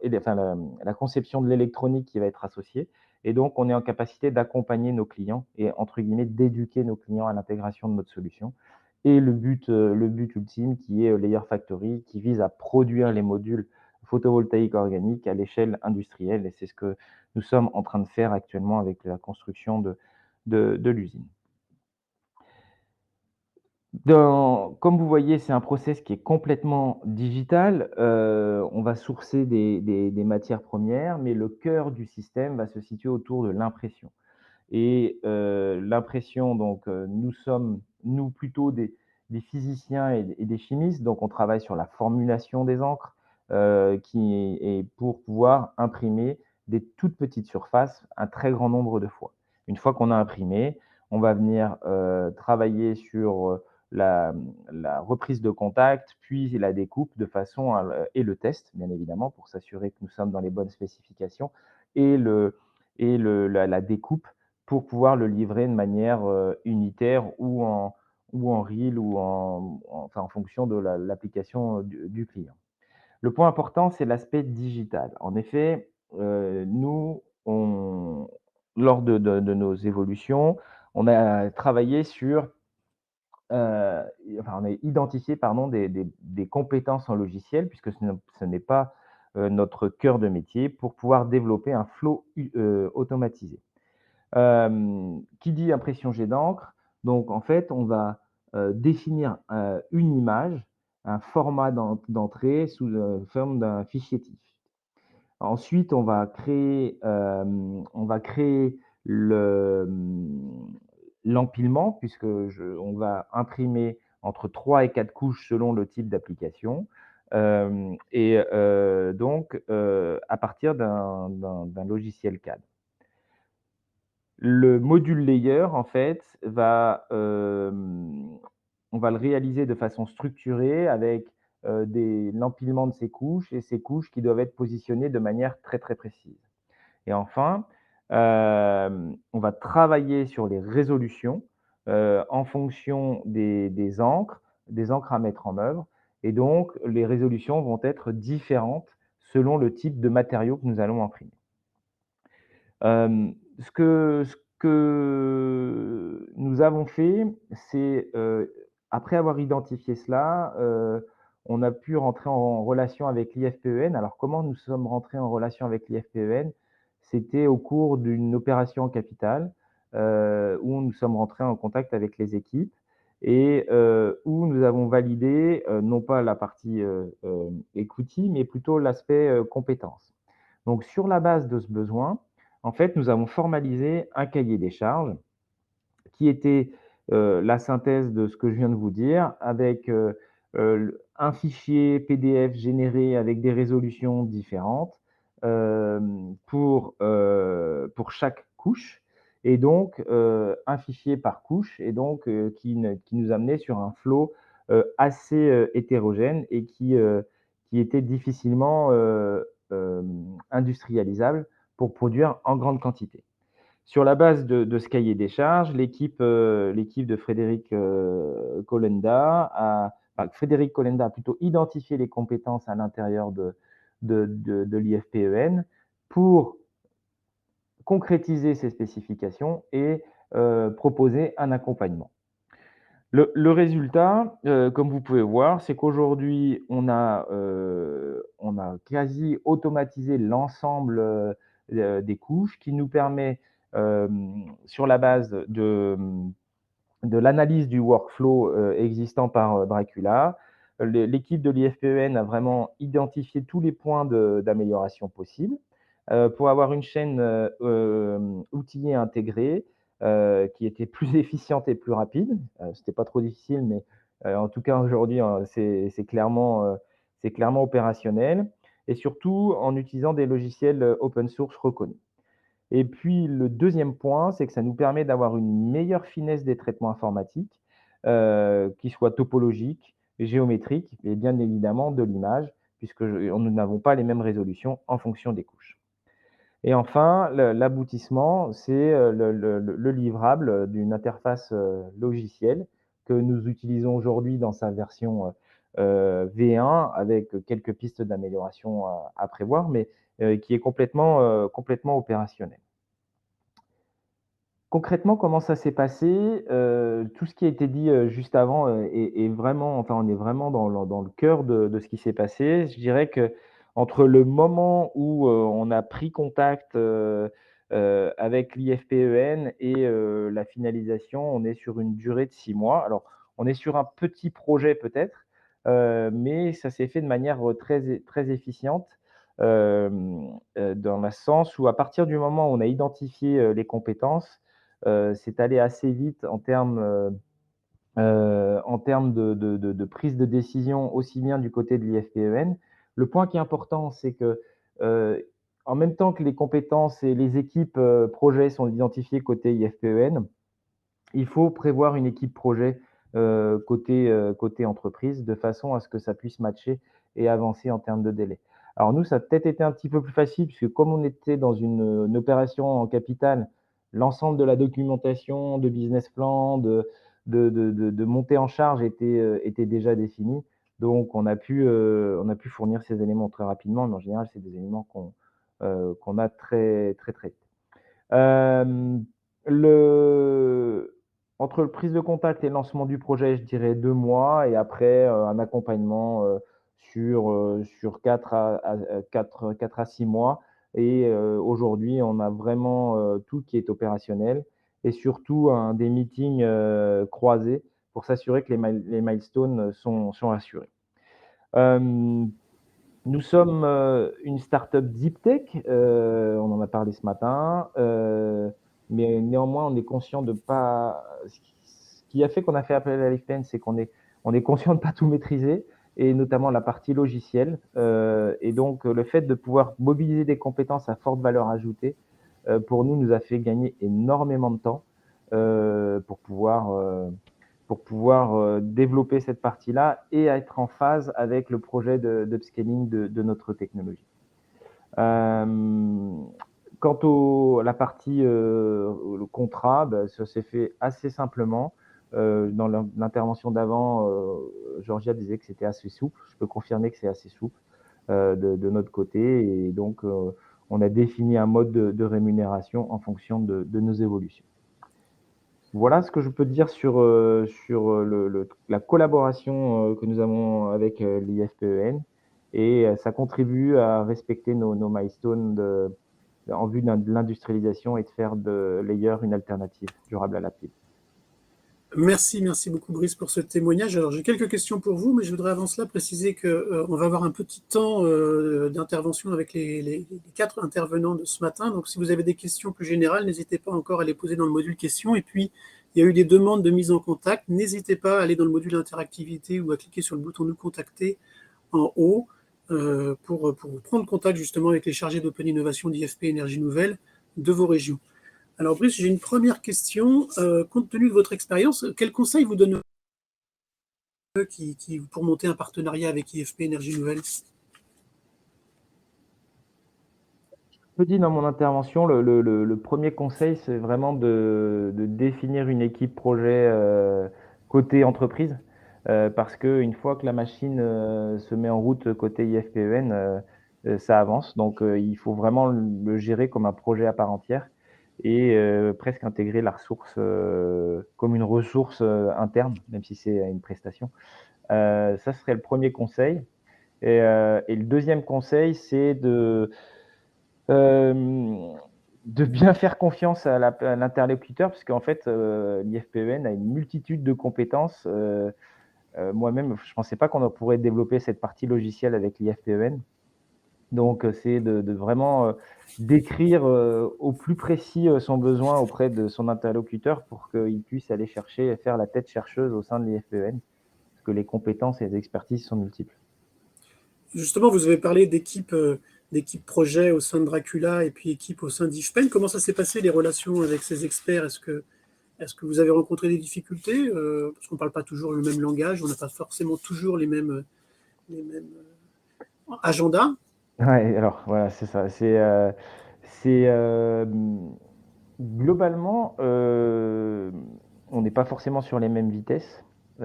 et la conception de l'électronique qui va être associée. Et donc, on est en capacité d'accompagner nos clients et, entre guillemets, d'éduquer nos clients à l'intégration de notre solution. Et le but ultime qui est Layer Factory, qui vise à produire les modules photovoltaïques organiques à l'échelle industrielle. Et c'est ce que nous sommes en train de faire actuellement avec la construction de l'usine. Comme vous voyez, c'est un process qui est complètement digital. On va sourcer des matières premières, mais le cœur du système va se situer autour de l'impression. Et l'impression, donc, nous sommes, plutôt des physiciens et des chimistes, donc on travaille sur la formulation des encres pour pouvoir imprimer des toutes petites surfaces un très grand nombre de fois. Une fois qu'on a imprimé, on va venir travailler sur la reprise de contact, puis la découpe et le test, bien évidemment, pour s'assurer que nous sommes dans les bonnes spécifications, et la découpe pour pouvoir le livrer de manière unitaire ou en reel ou en fonction de l'application du client. Le point important, c'est l'aspect digital. En effet, nous, lors de nos évolutions, on a travaillé sur on a identifié pardon, des compétences en logiciel, puisque ce n'est pas notre cœur de métier, pour pouvoir développer un flow automatisé. Qui dit impression jet d'encre, donc en fait, on va définir une image, un format d'entrée sous la forme d'un fichier TIFF. Ensuite, on va créer l'empilement, puisque on va imprimer entre 3 et 4 couches selon le type d'application. Donc, à partir d'un logiciel CAD. Le module layer, en fait, on va le réaliser de façon structurée avec l'empilement de ces couches et ces couches qui doivent être positionnées de manière très, très précise. Et enfin, on va travailler sur les résolutions en fonction des encres à mettre en œuvre. Et donc, les résolutions vont être différentes selon le type de matériau que nous allons imprimer. Ce que nous avons fait, c'est, après avoir identifié cela, on a pu rentrer en relation avec l'IFPEN. Alors comment nous sommes rentrés en relation avec l'IFPEN? C'était au cours d'une opération en capital, où nous sommes rentrés en contact avec les équipes et où nous avons validé, non pas la partie, equity, mais plutôt l'aspect, compétences. Donc sur la base de ce besoin, en fait, nous avons formalisé un cahier des charges qui était la synthèse de ce que je viens de vous dire, avec un fichier PDF généré avec des résolutions différentes pour chaque couche, et donc un fichier par couche, et donc qui nous amenait sur un flow assez hétérogène et qui était difficilement industrialisable pour produire en grande quantité. Sur la base de ce cahier des charges, l'équipe de Frédéric Colenda a plutôt identifié les compétences à l'intérieur de l'IFPEN pour concrétiser ces spécifications et proposer un accompagnement. Le résultat, comme vous pouvez voir, c'est qu'aujourd'hui, on a quasi automatisé l'ensemble des couches, qui nous permet, sur la base de l'analyse du workflow existant par Dracula, l'équipe de l'IFPEN a vraiment identifié tous les points d'amélioration possibles pour avoir une chaîne outillée intégrée qui était plus efficiente et plus rapide. C'était pas trop difficile, mais en tout cas aujourd'hui, c'est clairement opérationnel, et surtout en utilisant des logiciels open source reconnus. Et puis le deuxième point, c'est que ça nous permet d'avoir une meilleure finesse des traitements informatiques, qui soient topologiques, géométriques et bien évidemment de l'image, puisque nous n'avons pas les mêmes résolutions en fonction des couches. Et enfin, l'aboutissement, c'est le livrable d'une interface logicielle que nous utilisons aujourd'hui dans sa version V1, avec quelques pistes d'amélioration à prévoir, mais qui est complètement opérationnel. Concrètement, comment ça s'est passé? Tout ce qui a été dit juste avant est vraiment, enfin, on est vraiment dans le cœur de ce qui s'est passé. Je dirais qu'entre le moment où on a pris contact avec l'IFPEN et la finalisation, on est sur une durée de 6 mois. Alors, on est sur un petit projet peut-être, mais ça s'est fait de manière très efficiente, dans le sens où, à partir du moment où on a identifié les compétences, c'est allé assez vite en termes de prise de décision, aussi bien du côté de l'IFPEN. Le point qui est important, c'est que en même temps que les compétences et les équipes projets sont identifiées côté IFPEN, il faut prévoir une équipe projet côté entreprise, de façon à ce que ça puisse matcher et avancer en termes de délai. Alors nous, ça a peut-être été un petit peu plus facile, puisque comme on était dans une opération en capital, l'ensemble de la documentation, de business plan, de montée en charge était déjà défini. Donc on a pu fournir ces éléments très rapidement, mais en général, c'est des éléments qu'on a très vite. entre le prise de contact et le lancement du projet, je dirais 2 mois et après, un accompagnement, sur 4 à 6 mois et aujourd'hui, on a vraiment, tout qui est opérationnel et surtout des meetings, croisés pour s'assurer que les milestones, sont assurés. Hem, Nous sommes, une start-up deep tech, on en a parlé ce matin, mais néanmoins, on est conscient de pas ce qui a fait qu'on a fait appel à l'IFPEN, c'est qu'on est conscient de pas tout maîtriser et notamment la partie logicielle, et donc le fait de pouvoir mobiliser des compétences à forte valeur ajoutée, pour nous a fait gagner énormément de temps, pour pouvoir développer cette partie-là et être en phase avec le projet d'upscaling de notre technologie. Quant à la partie le contrat, ça s'est fait assez simplement. Dans l'intervention d'avant, Georgia disait que c'était assez souple. Je peux confirmer que c'est assez souple de notre côté. Et donc, on a défini un mode de rémunération en fonction de nos évolutions. Voilà ce que je peux dire sur la collaboration que nous avons avec l'IFPEN et ça contribue à respecter nos milestones en vue de l'industrialisation et de faire de Layer une alternative durable à la pile. Merci beaucoup Brice pour ce témoignage. Alors j'ai quelques questions pour vous, mais je voudrais avant cela préciser qu'on va avoir un petit temps d'intervention avec les 4 intervenants de ce matin. Donc si vous avez des questions plus générales, n'hésitez pas encore à les poser dans le module questions. Et puis il y a eu des demandes de mise en contact. N'hésitez pas à aller dans le module interactivité ou à cliquer sur le bouton nous contacter en haut pour prendre contact justement avec les chargés d'Open Innovation d'IFP Énergie Nouvelle de vos régions. Alors Brice, j'ai une première question. Compte tenu de votre expérience, quel conseil vous donnez pour monter un partenariat avec IFP Énergie Nouvelle? Je dis dans mon intervention, le premier conseil, c'est vraiment de définir une équipe projet côté entreprise, parce qu'une fois que la machine se met en route côté IFPEN, ça avance. Donc, il faut vraiment le gérer comme un projet à part entière et presque intégrer la ressource comme une ressource interne, même si c'est une prestation. Ça serait le premier conseil. Et le deuxième conseil, c'est de bien faire confiance à l'interlocuteur, parce qu'en fait, l'IFPEN a une multitude de compétences. Moi-même, je ne pensais pas qu'on pourrait développer cette partie logicielle avec l'IFPEN. Donc, c'est de vraiment décrire au plus précis son besoin auprès de son interlocuteur pour qu'il puisse aller chercher et faire la tête chercheuse au sein de l'IFPEN, parce que les compétences et les expertises sont multiples. Justement, vous avez parlé d'équipe projet au sein de Dracula et puis équipe au sein d'IFPEN. Comment ça s'est passé les relations avec ces experts? Est-ce que vous avez rencontré des difficultés? Parce qu'on ne parle pas toujours le même langage, on n'a pas forcément toujours les mêmes agendas. Ouais, alors voilà, c'est ça. Globalement, on n'est pas forcément sur les mêmes vitesses. Il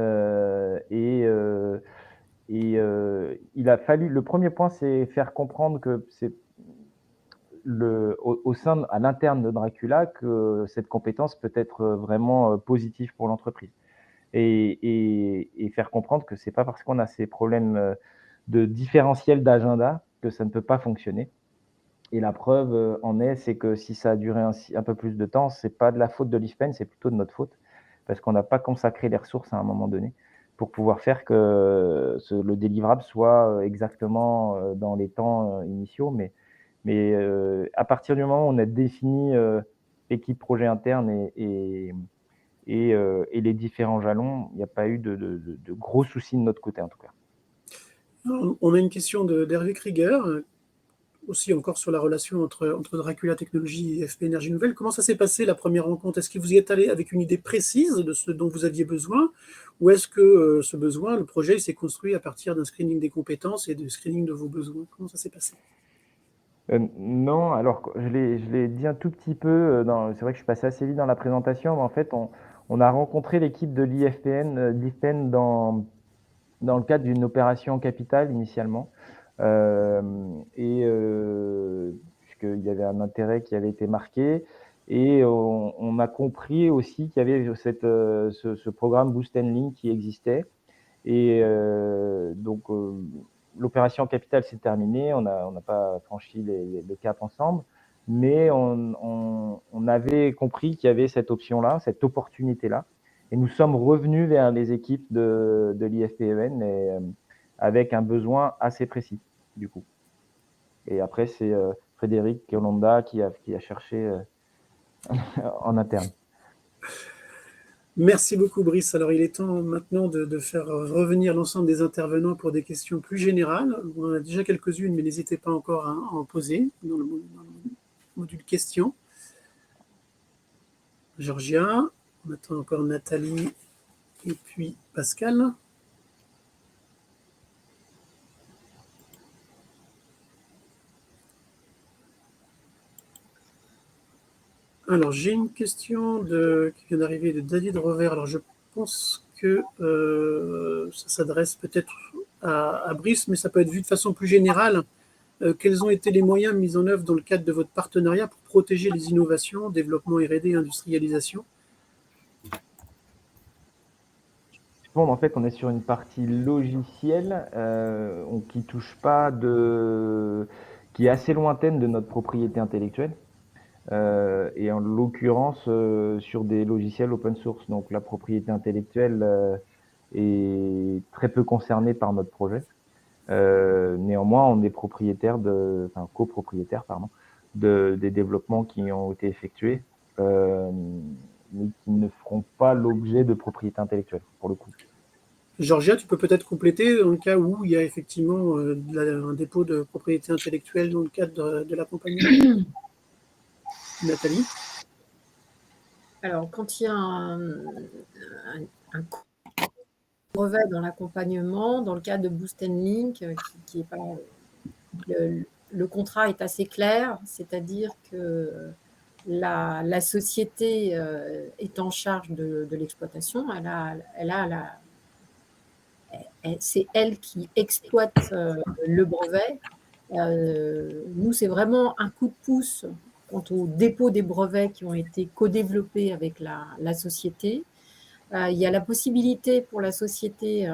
a fallu. Le premier point, c'est faire comprendre que c'est au sein, à l'interne de Dracula, que cette compétence peut être vraiment positive pour l'entreprise. Et faire comprendre que c'est pas parce qu'on a ces problèmes de différentiel d'agenda que ça ne peut pas fonctionner. Et la preuve c'est que si ça a duré un peu plus de temps, c'est pas de la faute de l'IFPEN, c'est plutôt de notre faute, parce qu'on n'a pas consacré les ressources à un moment donné pour pouvoir faire que le délivrable soit exactement dans les temps initiaux. Mais à partir du moment où on a défini l'équipe projet interne et les différents jalons, il n'y a pas eu de gros soucis de notre côté en tout cas. On a une question d'Hervé Krieger, aussi encore sur la relation entre Dracula Technologies et IFP Énergie Nouvelle. Comment ça s'est passé la première rencontre? Est-ce que vous y êtes allé avec une idée précise de ce dont vous aviez besoin, ou est-ce que ce besoin, le projet, s'est construit à partir d'un screening des compétences et du screening de vos besoins? Comment ça s'est passé? Non, alors je l'ai dit un tout petit peu, c'est vrai que je suis passé assez vite dans la présentation, mais en fait, on a rencontré l'équipe de l'IFPEN dans le cadre d'une opération capitale initialement, puisqu'il y avait un intérêt qui avait été marqué. Et on a compris aussi qu'il y avait ce programme Boost & Link qui existait. Et donc, l'opération capital s'est terminée. On n'a pas franchi le cap ensemble. Mais on avait compris qu'il y avait cette option-là, cette opportunité-là. Et nous sommes revenus vers les équipes de l'IFPEN avec un besoin assez précis, du coup. Et après, c'est Frédéric Yolanda qui a cherché en interne. Merci beaucoup, Brice. Alors, il est temps maintenant de faire revenir l'ensemble des intervenants pour des questions plus générales. On en a déjà quelques-unes, mais n'hésitez pas encore à en poser dans le module questions. Georgia, on attend encore Nathalie et puis Pascal. Alors, j'ai une question qui vient d'arriver de David Rovert. Alors, je pense que ça s'adresse peut-être à Brice, mais ça peut être vu de façon plus générale. Quels ont été les moyens mis en œuvre dans le cadre de votre partenariat pour protéger les innovations, développement R&D et industrialisation? En fait, on est sur une partie logicielle qui touche pas qui est assez lointaine de notre propriété intellectuelle. Et en l'occurrence sur des logiciels open source. Donc la propriété intellectuelle est très peu concernée par notre projet. Néanmoins, on est copropriétaire des développements qui ont été effectués, mais qui ne feront pas l'objet de propriété intellectuelle pour le coup. Georgia, tu peux peut-être compléter dans le cas où il y a effectivement un dépôt de propriété intellectuelle dans le cadre de l'accompagnement. Nathalie? Alors, quand il y a un brevet dans l'accompagnement, dans le cadre de Boost & Link, qui est pas, le contrat est assez clair, c'est-à-dire que la société est en charge de l'exploitation, c'est elle qui exploite le brevet. Nous, c'est vraiment un coup de pouce quant au dépôt des brevets qui ont été co-développés avec la société. Il y a la possibilité pour la société,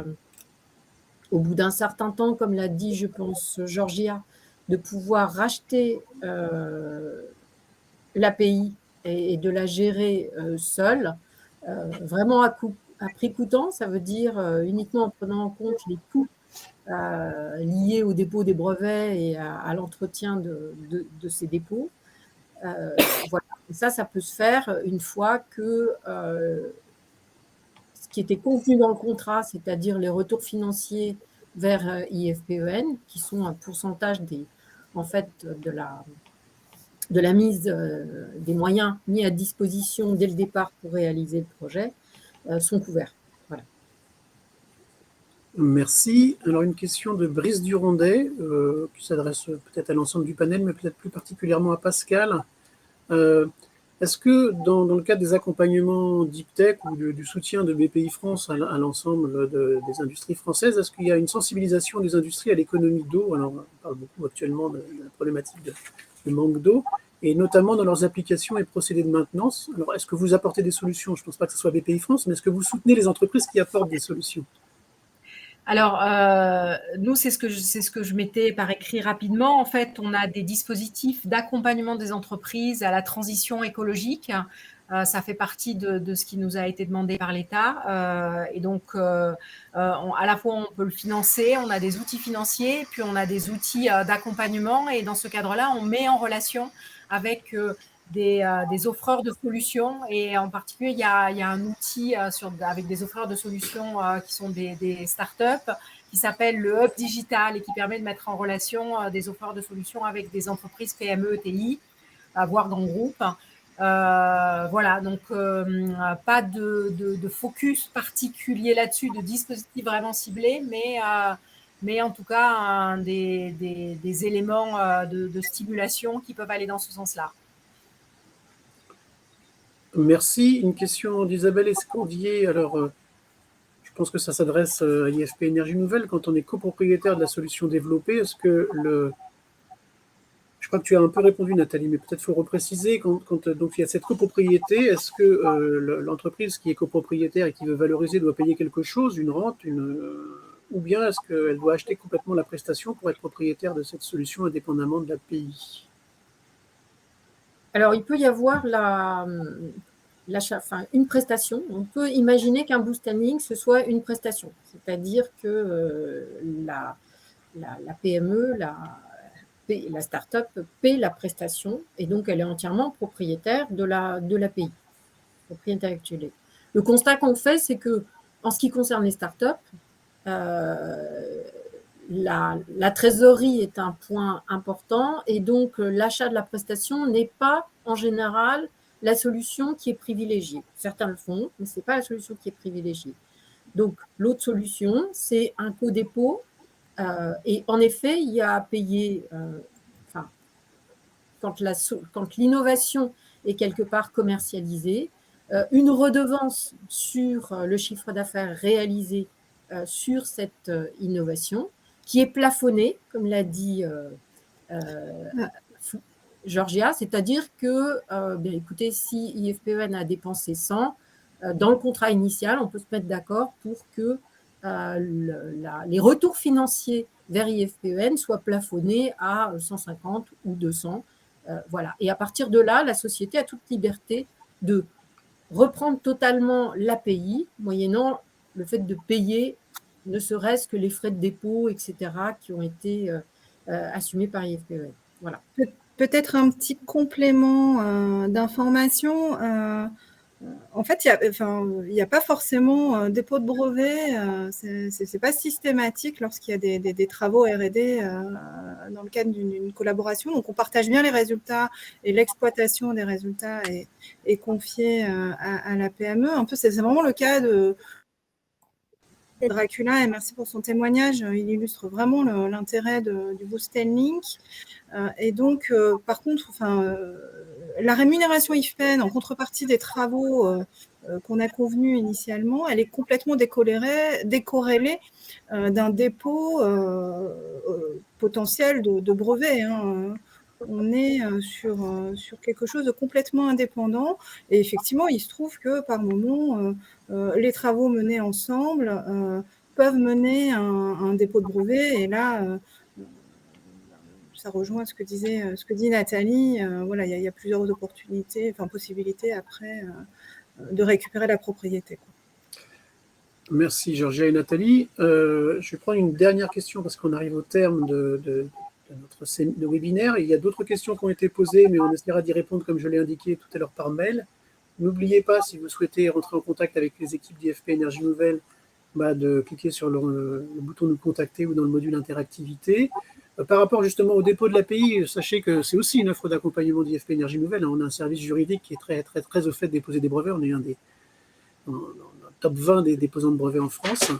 au bout d'un certain temps, comme l'a dit, je pense, Georgia, de pouvoir racheter l'API et de la gérer seule, vraiment à prix coûtant, ça veut dire uniquement en prenant en compte les coûts liés au dépôt des brevets et à l'entretien de ces dépôts. Voilà. Et ça peut se faire une fois que ce qui était contenu dans le contrat, c'est-à-dire les retours financiers vers IFPEN, qui sont un pourcentage de la mise des moyens mis à disposition dès le départ pour réaliser le projet, sont couverts. Voilà. Merci. Alors, une question de Brice Durondet, qui s'adresse peut-être à l'ensemble du panel, mais peut-être plus particulièrement à Pascal. Est-ce que dans le cadre des accompagnements Deep Tech ou du soutien de BPI France à l'ensemble des industries françaises, est-ce qu'il y a une sensibilisation des industries à l'économie d'eau? Alors, on parle beaucoup actuellement de la problématique de manque d'eau, et notamment dans leurs applications et procédés de maintenance. Alors, est-ce que vous apportez des solutions? Je ne pense pas que ce soit BPI France, mais est-ce que vous soutenez les entreprises qui apportent des solutions? Alors, nous, c'est ce que je mettais par écrit rapidement. En fait, on a des dispositifs d'accompagnement des entreprises à la transition écologique. Ça fait partie de ce qui nous a été demandé par l'État. Et donc, à la fois, on peut le financer, on a des outils financiers, puis on a des outils d'accompagnement. Et dans ce cadre-là, on met en relation avec des offreurs de solutions, et en particulier il y a un outil avec des offreurs de solutions qui sont des startups, qui s'appelle le Hub Digital et qui permet de mettre en relation des offreurs de solutions avec des entreprises PME, ETI, voire grands groupes. Voilà, donc pas de focus particulier là-dessus, de dispositifs vraiment ciblés, mais en tout cas des éléments de stimulation qui peuvent aller dans ce sens-là. Merci. Une question d'Isabelle Escandier. Alors, je pense que ça s'adresse à IFP Énergie Nouvelle. Quand on est copropriétaire de la solution développée, est-ce que Je crois que tu as un peu répondu, Nathalie, mais peut-être faut repréciser, donc il y a cette copropriété, est-ce que l'entreprise qui est copropriétaire et qui veut valoriser doit payer quelque chose, une rente, ou bien est-ce qu'elle doit acheter complètement la prestation pour être propriétaire de cette solution indépendamment de l'API? Alors, il peut y avoir une prestation. On peut imaginer qu'un boosting, ce soit une prestation, c'est-à-dire que la PME, la start-up paie la prestation et donc elle est entièrement propriétaire de l'API, propriété intellectuelle. Le constat qu'on fait, c'est que en ce qui concerne les start-up, la trésorerie est un point important et donc l'achat de la prestation n'est pas en général la solution qui est privilégiée. Certains le font, mais ce n'est pas la solution qui est privilégiée. Donc l'autre solution, c'est un co-dépôt. Et en effet, il y a à payer, quand l'innovation est quelque part commercialisée, une redevance sur le chiffre d'affaires réalisé sur cette innovation, qui est plafonnée, comme l'a dit Georgia, c'est-à-dire que, écoutez, si IFPEN a dépensé 100, dans le contrat initial, on peut se mettre d'accord pour que les retours financiers vers IFPEN soient plafonnés à 150 ou 200. Voilà. Et à partir de là, la société a toute liberté de reprendre totalement l'API, moyennant le fait de payer ne serait-ce que les frais de dépôt, etc., qui ont été assumés par IFPEN. Voilà. Peut-être un petit complément d'information. En fait, il n'y a pas forcément dépôt de brevet. C'est pas systématique lorsqu'il y a des travaux R&D dans le cadre d'une collaboration. Donc, on partage bien les résultats et l'exploitation des résultats est confiée à la PME. Un peu, c'est vraiment le cas de Dracula, et merci pour son témoignage. Il illustre vraiment l'intérêt du Boosting Link. Et donc, par contre, la rémunération IFPEN en contrepartie des travaux qu'on a convenus initialement, elle est complètement décorrélée d'un dépôt potentiel de brevet. On est sur quelque chose de complètement indépendant. Et effectivement, il se trouve que par moment, les travaux menés ensemble peuvent mener un dépôt de brevet. Et là, ça rejoint ce que dit Nathalie. Voilà, il y a plusieurs opportunités, possibilités après de récupérer la propriété. Merci Georgia et Nathalie. Je vais prendre une dernière question parce qu'on arrive au terme de notre webinaire. Il y a d'autres questions qui ont été posées, mais on essaiera d'y répondre comme je l'ai indiqué tout à l'heure par mail. N'oubliez pas, si vous souhaitez rentrer en contact avec les équipes d'IFP Énergie Nouvelle, de cliquer sur le bouton Nous contacter ou dans le module interactivité. Par rapport justement au dépôt de l'API, sachez que c'est aussi une offre d'accompagnement d'IFP Énergie Nouvelle. On a un service juridique qui est très, très, très au fait de déposer des brevets. On est un des top 20 des déposants de brevets en France.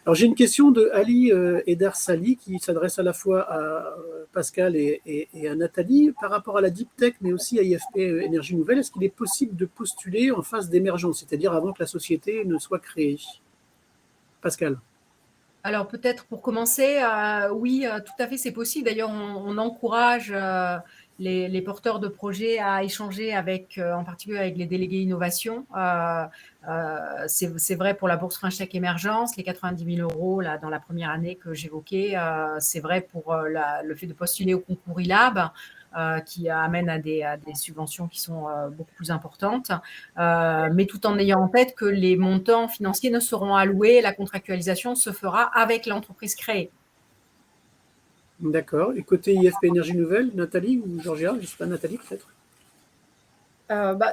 Alors j'ai une question de Ali Edar Sali qui s'adresse à la fois à Pascal et à Nathalie par rapport à la Deep Tech mais aussi à IFP Énergie Nouvelle. Est-ce qu'il est possible de postuler en phase d'émergence, c'est-à-dire avant que la société ne soit créée? Pascal. Alors peut-être pour commencer, oui, tout à fait, c'est possible. D'ailleurs, on encourage les porteurs de projets à échanger en particulier avec les délégués innovation. C'est vrai pour la bourse FrenchTech Émergence, les 90 000 € là, dans la première année que j'évoquais. C'est vrai pour le fait de postuler au concours ILAB, qui amène à des subventions qui sont beaucoup plus importantes, mais tout en ayant en tête que les montants financiers ne seront alloués, la contractualisation se fera avec l'entreprise créée. D'accord. Et côté IFP Énergie Nouvelle, Nathalie ou Georgia? Je ne sais pas, Nathalie peut-être?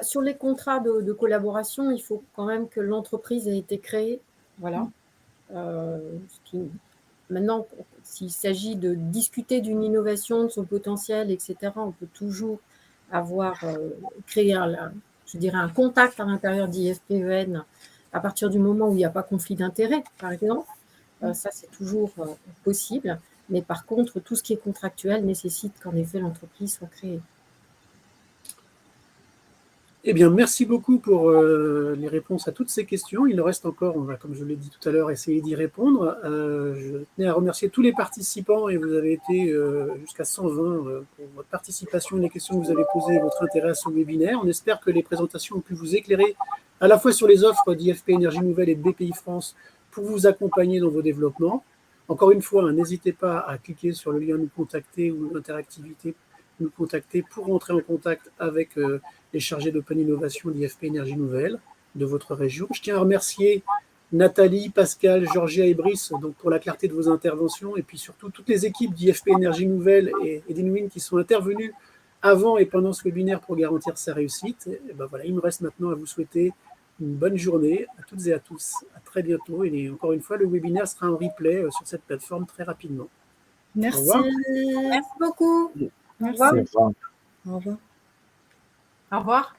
Sur les contrats de collaboration, il faut quand même que l'entreprise ait été créée. Voilà. Maintenant, s'il s'agit de discuter d'une innovation, de son potentiel, etc., on peut toujours avoir créé un contact à l'intérieur d'IFPEN à partir du moment où il n'y a pas conflit d'intérêt, par exemple. Ça, c'est toujours possible. Mais par contre, tout ce qui est contractuel nécessite qu'en effet l'entreprise soit créée. Eh bien, merci beaucoup pour les réponses à toutes ces questions. Il en reste encore, on va, comme je l'ai dit tout à l'heure, essayer d'y répondre. Je tenais à remercier tous les participants et vous avez été jusqu'à 120 pour votre participation et les questions que vous avez posées et votre intérêt à ce webinaire. On espère que les présentations ont pu vous éclairer à la fois sur les offres d'IFP Énergie Nouvelle et de BPI France pour vous accompagner dans vos développements. Encore une fois, n'hésitez pas à cliquer sur le lien nous contacter ou l'interactivité nous contacter pour rentrer en contact avec les chargés d'Open Innovation d'IFP Énergie Nouvelle de votre région. Je tiens à remercier Nathalie, Pascal, Georgia et Brice donc pour la clarté de vos interventions et puis surtout toutes les équipes d'IFP Énergie Nouvelle et d'Inwin qui sont intervenues avant et pendant ce webinaire pour garantir sa réussite. Et ben voilà, il me reste maintenant à vous souhaiter une bonne journée à toutes et à tous. À très bientôt. Et encore une fois, le webinaire sera en replay sur cette plateforme très rapidement. Merci. Au revoir. Merci beaucoup. Merci. Au revoir. Au revoir. Au revoir.